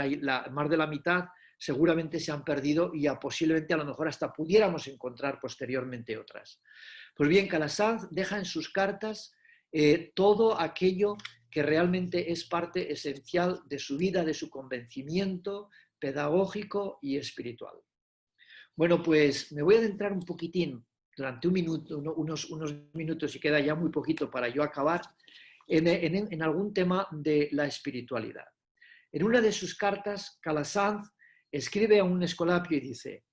más de la mitad seguramente se han perdido y posiblemente a lo mejor hasta pudiéramos encontrar posteriormente otras. Pues bien, Calasanz deja en sus cartas todo aquello que realmente es parte esencial de su vida, de su convencimiento pedagógico y espiritual. Bueno, pues me voy a adentrar un poquitín, durante un minuto, unos minutos, y queda ya muy poquito para yo acabar, en algún tema de la espiritualidad. En una de sus cartas, Calasanz escribe a un escolapio y dice: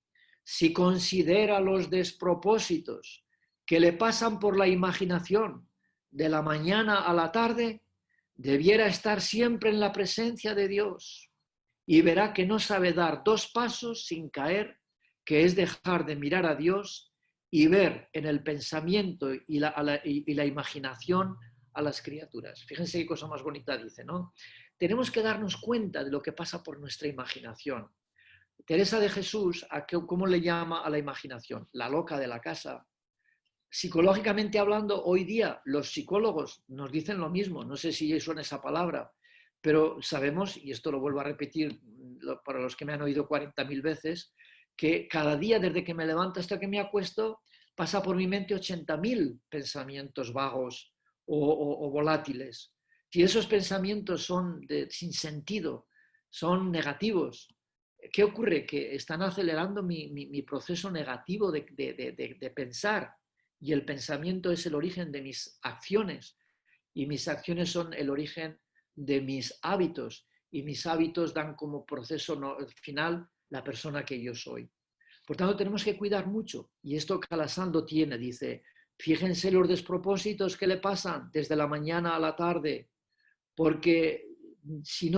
si considera los despropósitos que le pasan por la imaginación de la mañana a la tarde, debiera estar siempre en la presencia de Dios y verá que no sabe dar 2 pasos sin caer, que es dejar de mirar a Dios y ver en el pensamiento y la imaginación a las criaturas. Fíjense qué cosa más bonita dice, ¿no? Tenemos que darnos cuenta de lo que pasa por nuestra imaginación. Teresa de Jesús, ¿cómo le llama a la imaginación? La loca de la casa. Psicológicamente hablando, hoy día los psicólogos nos dicen lo mismo, no sé si suena esa palabra, pero sabemos, y esto lo vuelvo a repetir para los que me han oído 40.000 veces, que cada día desde que me levanto hasta que me acuesto pasa por mi mente 80.000 pensamientos vagos o volátiles. Si esos pensamientos son sin sentido, son negativos, ¿qué ocurre? Que están acelerando mi proceso negativo de pensar, y el pensamiento es el origen de mis acciones, y mis acciones son el origen de mis hábitos, y mis hábitos dan como proceso final la persona que yo soy. Por tanto, tenemos que cuidar mucho, y esto Calasanz lo tiene, dice: fíjense los despropósitos que le pasan desde la mañana a la tarde, porque si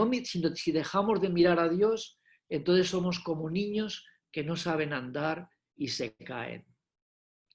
dejamos de mirar a Dios, entonces somos como niños que no saben andar y se caen.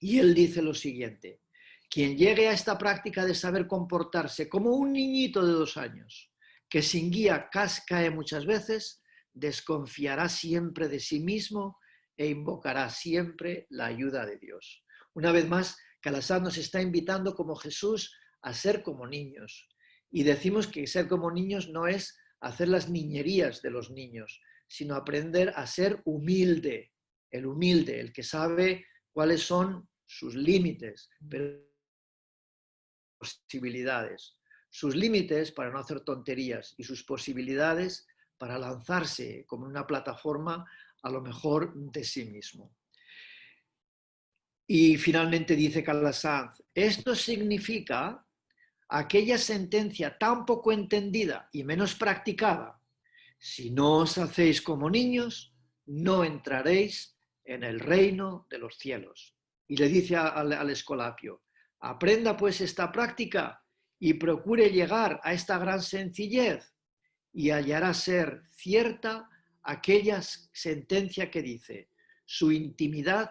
Y él dice lo siguiente: quien llegue a esta práctica de saber comportarse como un niñito de 2 años, que sin guía cae muchas veces, desconfiará siempre de sí mismo e invocará siempre la ayuda de Dios. Una vez más, Calasanz nos está invitando como Jesús a ser como niños. Y decimos que ser como niños no es hacer las niñerías de los niños, sino aprender a ser humilde, el que sabe cuáles son sus límites, pero posibilidades. Sus límites para no hacer tonterías y sus posibilidades para lanzarse como una plataforma a lo mejor de sí mismo. Y finalmente dice Calasanz: esto significa aquella sentencia tan poco entendida y menos practicada: si no os hacéis como niños, no entraréis en el reino de los cielos. Y le dice al escolapio: aprenda pues esta práctica y procure llegar a esta gran sencillez, y hallará ser cierta aquella sentencia que dice: su intimidad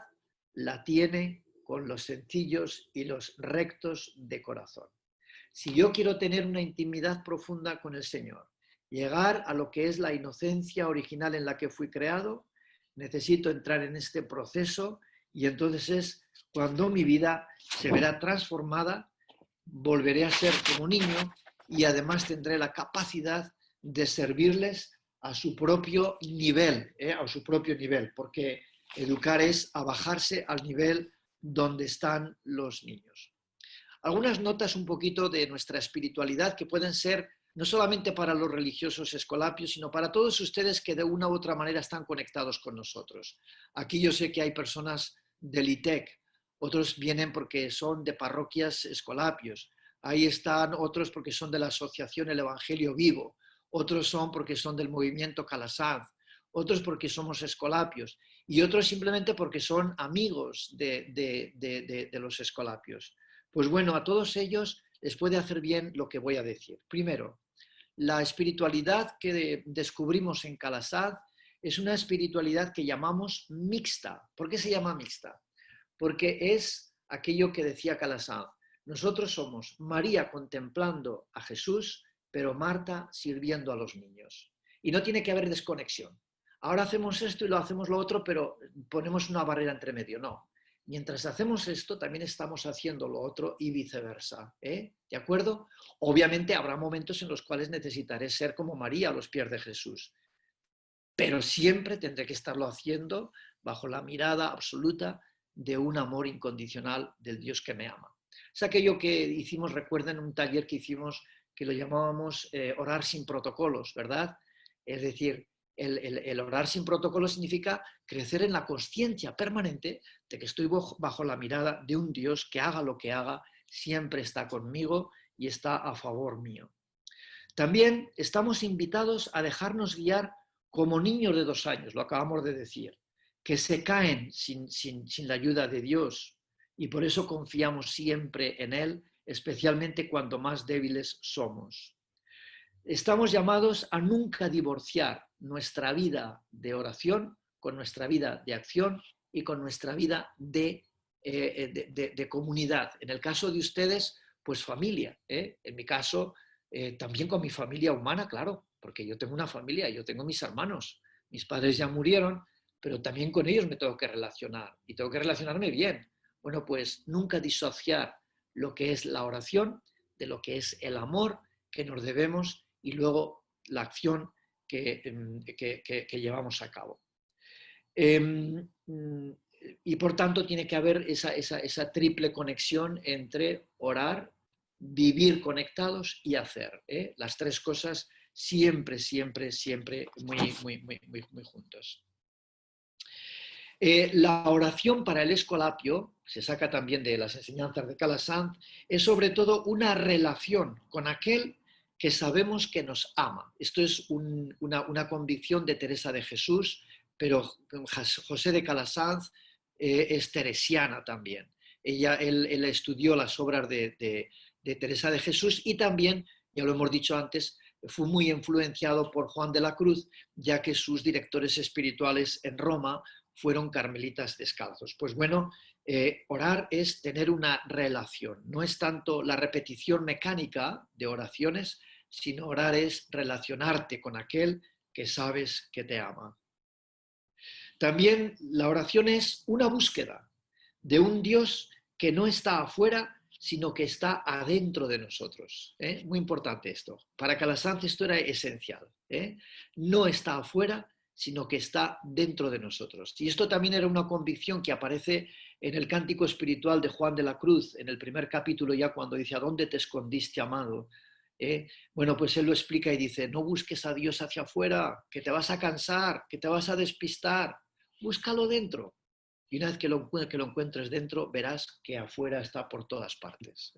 la tiene con los sencillos y los rectos de corazón. Si yo quiero tener una intimidad profunda con el Señor, llegar a lo que es la inocencia original en la que fui creado, necesito entrar en este proceso, y entonces es cuando mi vida se verá transformada, volveré a ser como niño y además tendré la capacidad de servirles a su propio nivel, porque educar es a bajarse al nivel donde están los niños. Algunas notas un poquito de nuestra espiritualidad que pueden ser no solamente para los religiosos escolapios, sino para todos ustedes que de una u otra manera están conectados con nosotros. Aquí yo sé que hay personas del ITEC, otros vienen porque son de parroquias escolapios, ahí están otros porque son de la asociación El Evangelio Vivo, otros son porque son del movimiento Calasanz, otros porque somos escolapios y otros simplemente porque son amigos de los escolapios. Pues bueno, a todos ellos les puede hacer bien lo que voy a decir. Primero, la espiritualidad que descubrimos en Calasad es una espiritualidad que llamamos mixta. ¿Por qué se llama mixta? Porque es aquello que decía Calasad. Nosotros somos María contemplando a Jesús, pero Marta sirviendo a los niños. Y no tiene que haber desconexión. Ahora hacemos esto y lo hacemos lo otro, pero ponemos una barrera entre medio. No. Mientras hacemos esto, también estamos haciendo lo otro y viceversa. ¿De acuerdo? Obviamente habrá momentos en los cuales necesitaré ser como María a los pies de Jesús, pero siempre tendré que estarlo haciendo bajo la mirada absoluta de un amor incondicional del Dios que me ama. Es aquello que hicimos, recuerden, un taller que hicimos que lo llamábamos orar sin protocolos, ¿verdad? Es decir, el orar sin protocolos significa crecer en la consciencia permanente de que estoy bajo la mirada de un Dios que haga lo que haga, siempre está conmigo y está a favor mío. También estamos invitados a dejarnos guiar como niños de 2 años, lo acabamos de decir, que se caen sin la ayuda de Dios y por eso confiamos siempre en Él, especialmente cuando más débiles somos. Estamos llamados a nunca divorciar nuestra vida de oración con nuestra vida de acción y con nuestra vida de comunidad. En el caso de ustedes, pues familia. En mi caso, también con mi familia humana, claro, porque yo tengo una familia, yo tengo mis hermanos. Mis padres ya murieron, pero también con ellos me tengo que relacionar y tengo que relacionarme bien. Bueno, pues nunca disociar lo que es la oración de lo que es el amor que nos debemos y luego la acción que llevamos a cabo. Y por tanto tiene que haber esa triple conexión entre orar, vivir conectados y hacer. Las 3 cosas siempre muy juntos. La oración para el escolapio, se saca también de las enseñanzas de Calasanz, es sobre todo una relación con aquel que sabemos que nos ama. Esto es una convicción de Teresa de Jesús, pero José de Calasanz es teresiana también. Él estudió las obras de Teresa de Jesús y también, ya lo hemos dicho antes, fue muy influenciado por Juan de la Cruz, ya que sus directores espirituales en Roma fueron carmelitas descalzos. Pues bueno, orar es tener una relación. No es tanto la repetición mecánica de oraciones, sino orar es relacionarte con aquel que sabes que te ama. También la oración es una búsqueda de un Dios que no está afuera, sino que está adentro de nosotros. Muy importante esto. Para Calasanz esto era esencial. No está afuera, sino que está dentro de nosotros. Y esto también era una convicción que aparece en el cántico espiritual de Juan de la Cruz, en el primer capítulo ya cuando dice, ¿a dónde te escondiste, amado? Bueno, pues él lo explica y dice, no busques a Dios hacia afuera, que te vas a cansar, que te vas a despistar, búscalo dentro. Y una vez que lo encuentres dentro, verás que afuera está por todas partes.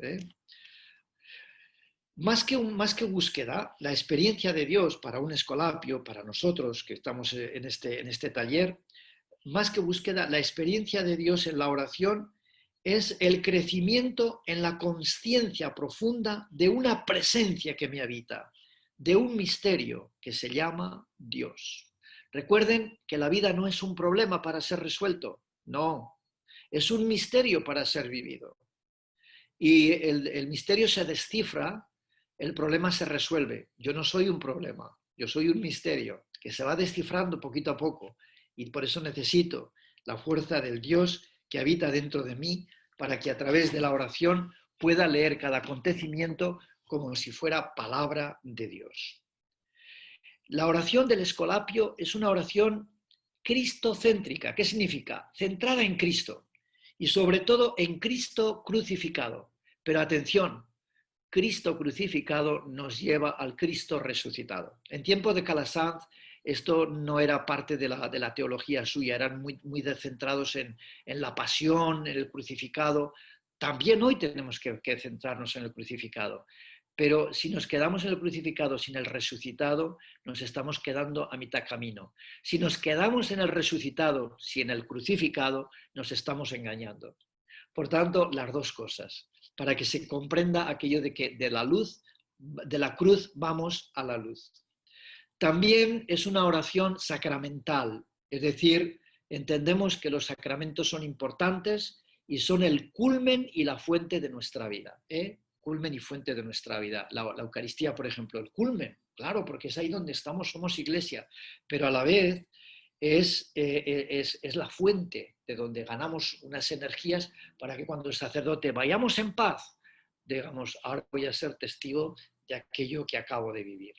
Más que búsqueda, la experiencia de Dios para un escolapio, para nosotros que estamos en este taller, más que búsqueda, la experiencia de Dios en la oración es el crecimiento en la consciencia profunda de una presencia que me habita, de un misterio que se llama Dios. Recuerden que la vida no es un problema para ser resuelto, no, es un misterio para ser vivido. Y el misterio se descifra, el problema se resuelve. Yo no soy un problema, yo soy un misterio que se va descifrando poquito a poco y por eso necesito la fuerza del Dios que habita dentro de mí para que a través de la oración pueda leer cada acontecimiento como si fuera palabra de Dios. La oración del escolapio es una oración cristocéntrica. ¿Qué significa? Centrada en Cristo y sobre todo en Cristo crucificado. Pero atención, Cristo crucificado nos lleva al Cristo resucitado. En tiempo de Calasanz esto no era parte de la teología suya, eran muy centrados en la pasión, en el crucificado. También hoy tenemos que centrarnos en el crucificado. Pero si nos quedamos en el crucificado sin el resucitado, nos estamos quedando a mitad camino. Si nos quedamos en el resucitado sin el crucificado, nos estamos engañando. Por tanto, las dos cosas, para que se comprenda aquello de que de la luz, de la cruz vamos a la luz. También es una oración sacramental, es decir, entendemos que los sacramentos son importantes y son el culmen y la fuente de nuestra vida. Culmen y fuente de nuestra vida. La Eucaristía, por ejemplo, el culmen, claro, porque es ahí donde estamos, somos iglesia, pero a la vez es la fuente de donde ganamos unas energías para que cuando el sacerdote vayamos en paz, digamos, ahora voy a ser testigo de aquello que acabo de vivir.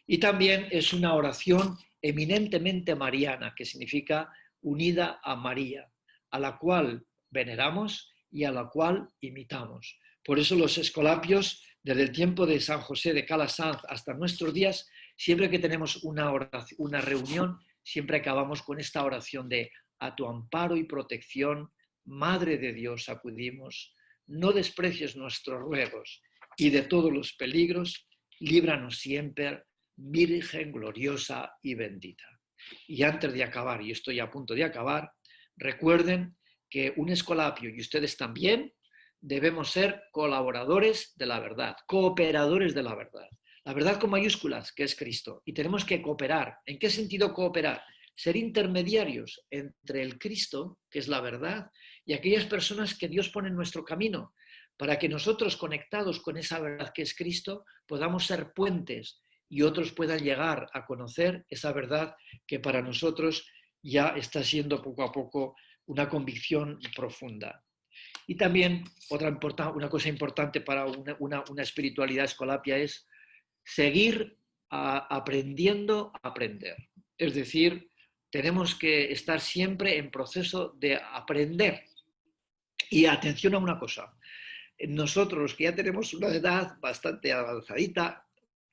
Y también es una oración eminentemente mariana, que significa unida a María, a la cual veneramos y a la cual imitamos. Por eso los escolapios, desde el tiempo de San José de Calasanz hasta nuestros días, siempre que tenemos una reunión, siempre acabamos con esta oración de a tu amparo y protección, Madre de Dios, acudimos, no desprecies nuestros ruegos y de todos los peligros, líbranos siempre, Virgen gloriosa y bendita. Y antes de acabar, y estoy a punto de acabar, recuerden que un escolapio y ustedes también debemos ser colaboradores de la verdad, cooperadores de la verdad con mayúsculas, que es Cristo, y tenemos que cooperar. ¿En qué sentido cooperar? Ser intermediarios entre el Cristo, que es la verdad, y aquellas personas que Dios pone en nuestro camino, para que nosotros, conectados con esa verdad que es Cristo, podamos ser puentes y otros puedan llegar a conocer esa verdad que para nosotros ya está siendo poco a poco una convicción profunda. Y también una cosa importante para una espiritualidad escolapia es seguir aprendiendo a aprender. Es decir, tenemos que estar siempre en proceso de aprender. Y atención a una cosa, nosotros que ya tenemos una edad bastante avanzadita,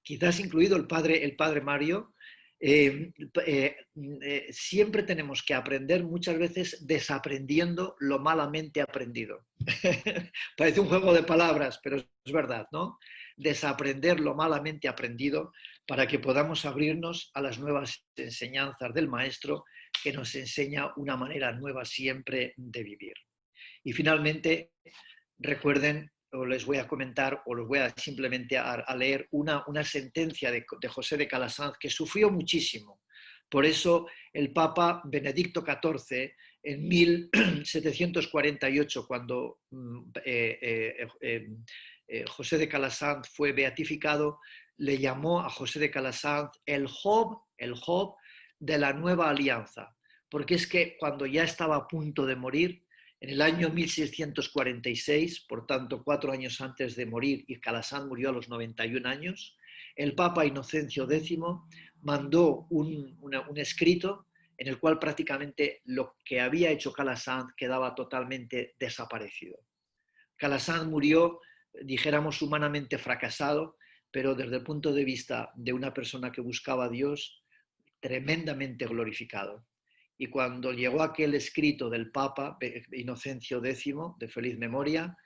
quizás incluido el padre Mario, siempre tenemos que aprender muchas veces desaprendiendo lo malamente aprendido. Parece un juego de palabras, pero es verdad, ¿no? Desaprender lo malamente aprendido para que podamos abrirnos a las nuevas enseñanzas del Maestro, que nos enseña una manera nueva siempre de vivir. Y finalmente, recuerden, o les voy a comentar, o les voy a simplemente a leer una sentencia de José de Calasanz, que sufrió muchísimo. Por eso el Papa Benedicto XIV, en 1748, cuando José de Calasanz fue beatificado, le llamó a José de Calasanz el Job de la nueva alianza, porque es que cuando ya estaba a punto de morir, en el año 1646, por tanto 4 años antes de morir, y Calasanz murió a los 91 años, el Papa Inocencio X mandó un escrito en el cual prácticamente lo que había hecho Calasanz quedaba totalmente desaparecido. Calasanz murió, dijéramos, humanamente fracasado, pero desde el punto de vista de una persona que buscaba a Dios, tremendamente glorificado. Y cuando llegó aquel escrito del Papa Inocencio X, de feliz memoria,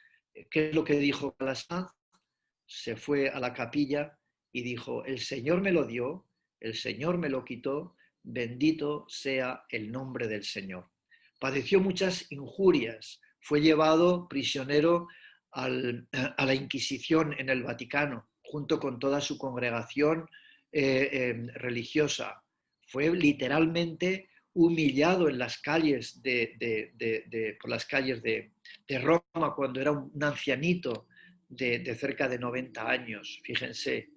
¿qué es lo que dijo Calasanz? Se fue a la capilla y dijo, el Señor me lo dio, el Señor me lo quitó, bendito sea el nombre del Señor. Padeció muchas injurias, fue llevado prisionero a la Inquisición en el Vaticano, junto con toda su congregación religiosa. Fue literalmente humillado en las calles por las calles de Roma cuando era un ancianito de cerca de 90 años, fíjense.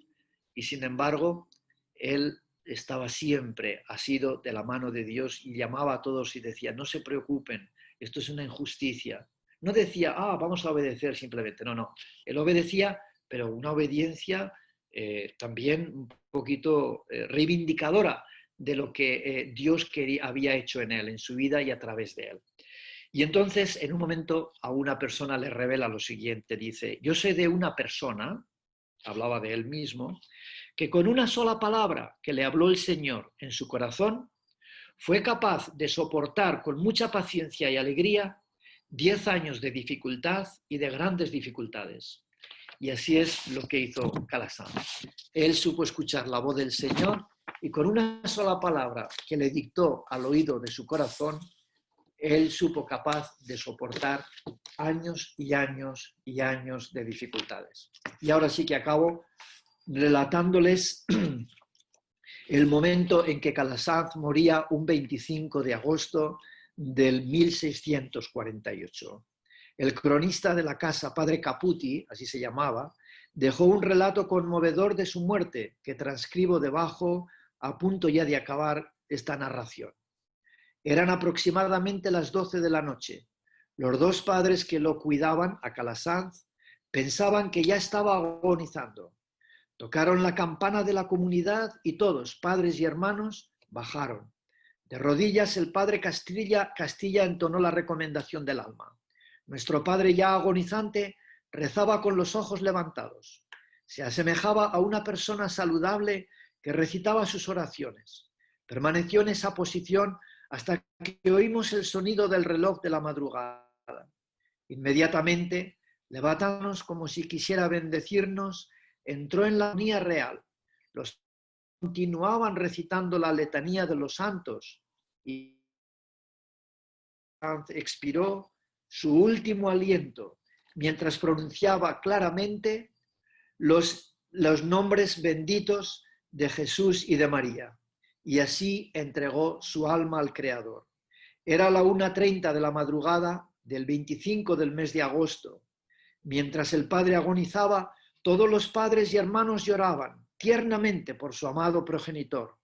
Y sin embargo, él estaba siempre asido de la mano de Dios y llamaba a todos y decía, no se preocupen, esto es una injusticia. No decía, vamos a obedecer simplemente, no. Él obedecía, pero una obediencia también un poquito reivindicadora de lo que Dios había hecho en él, en su vida y a través de él. Y entonces, en un momento, a una persona le revela lo siguiente, dice, yo sé de una persona, hablaba de él mismo, que con una sola palabra que le habló el Señor en su corazón, fue capaz de soportar con mucha paciencia y alegría 10 años de dificultad y de grandes dificultades. Y así es lo que hizo Calasanz. Él supo escuchar la voz del Señor y con una sola palabra que le dictó al oído de su corazón, él supo capaz de soportar años y años y años de dificultades. Y ahora sí que acabo relatándoles el momento en que Calasanz moría un 25 de agosto del 1648. El cronista de la casa, padre Caputi, así se llamaba, dejó un relato conmovedor de su muerte que transcribo debajo a punto ya de acabar esta narración. Eran aproximadamente las 12 de la noche. Los dos padres que lo cuidaban, a Calasanz, pensaban que ya estaba agonizando. Tocaron la campana de la comunidad y todos, padres y hermanos, bajaron. De rodillas el padre Castilla entonó la recomendación del alma. Nuestro padre ya agonizante rezaba con los ojos levantados. Se asemejaba a una persona saludable que recitaba sus oraciones. Permaneció en esa posición hasta que oímos el sonido del reloj de la madrugada. Inmediatamente, levantándonos como si quisiera bendecirnos, entró en la agonía real. Los continuaban recitando la letanía de los santos y expiró su último aliento mientras pronunciaba claramente los nombres benditos de Jesús y de María. Y así entregó su alma al Creador. Era la 1:30 de la madrugada del 25 del mes de agosto. Mientras el padre agonizaba, todos los padres y hermanos lloraban tiernamente por su amado progenitor.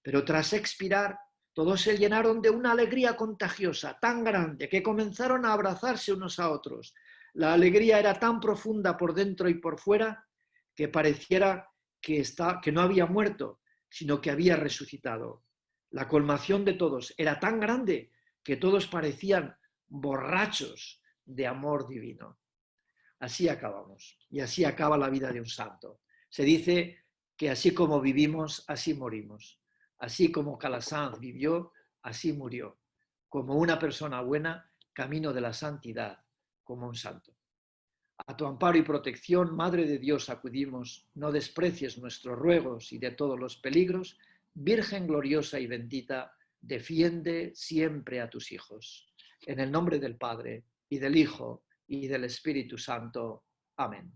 Pero tras expirar, todos se llenaron de una alegría contagiosa, tan grande, que comenzaron a abrazarse unos a otros. La alegría era tan profunda por dentro y por fuera que pareciera que no había muerto, sino que había resucitado. La colmación de todos era tan grande que todos parecían borrachos de amor divino. Así acabamos, y así acaba la vida de un santo. Se dice que así como vivimos, así morimos. Así como Calasanz vivió, así murió. Como una persona buena, camino de la santidad, como un santo. A tu amparo y protección, Madre de Dios, acudimos. No desprecies nuestros ruegos y de todos los peligros. Virgen gloriosa y bendita, defiende siempre a tus hijos. En el nombre del Padre, y del Hijo, y del Espíritu Santo. Amén.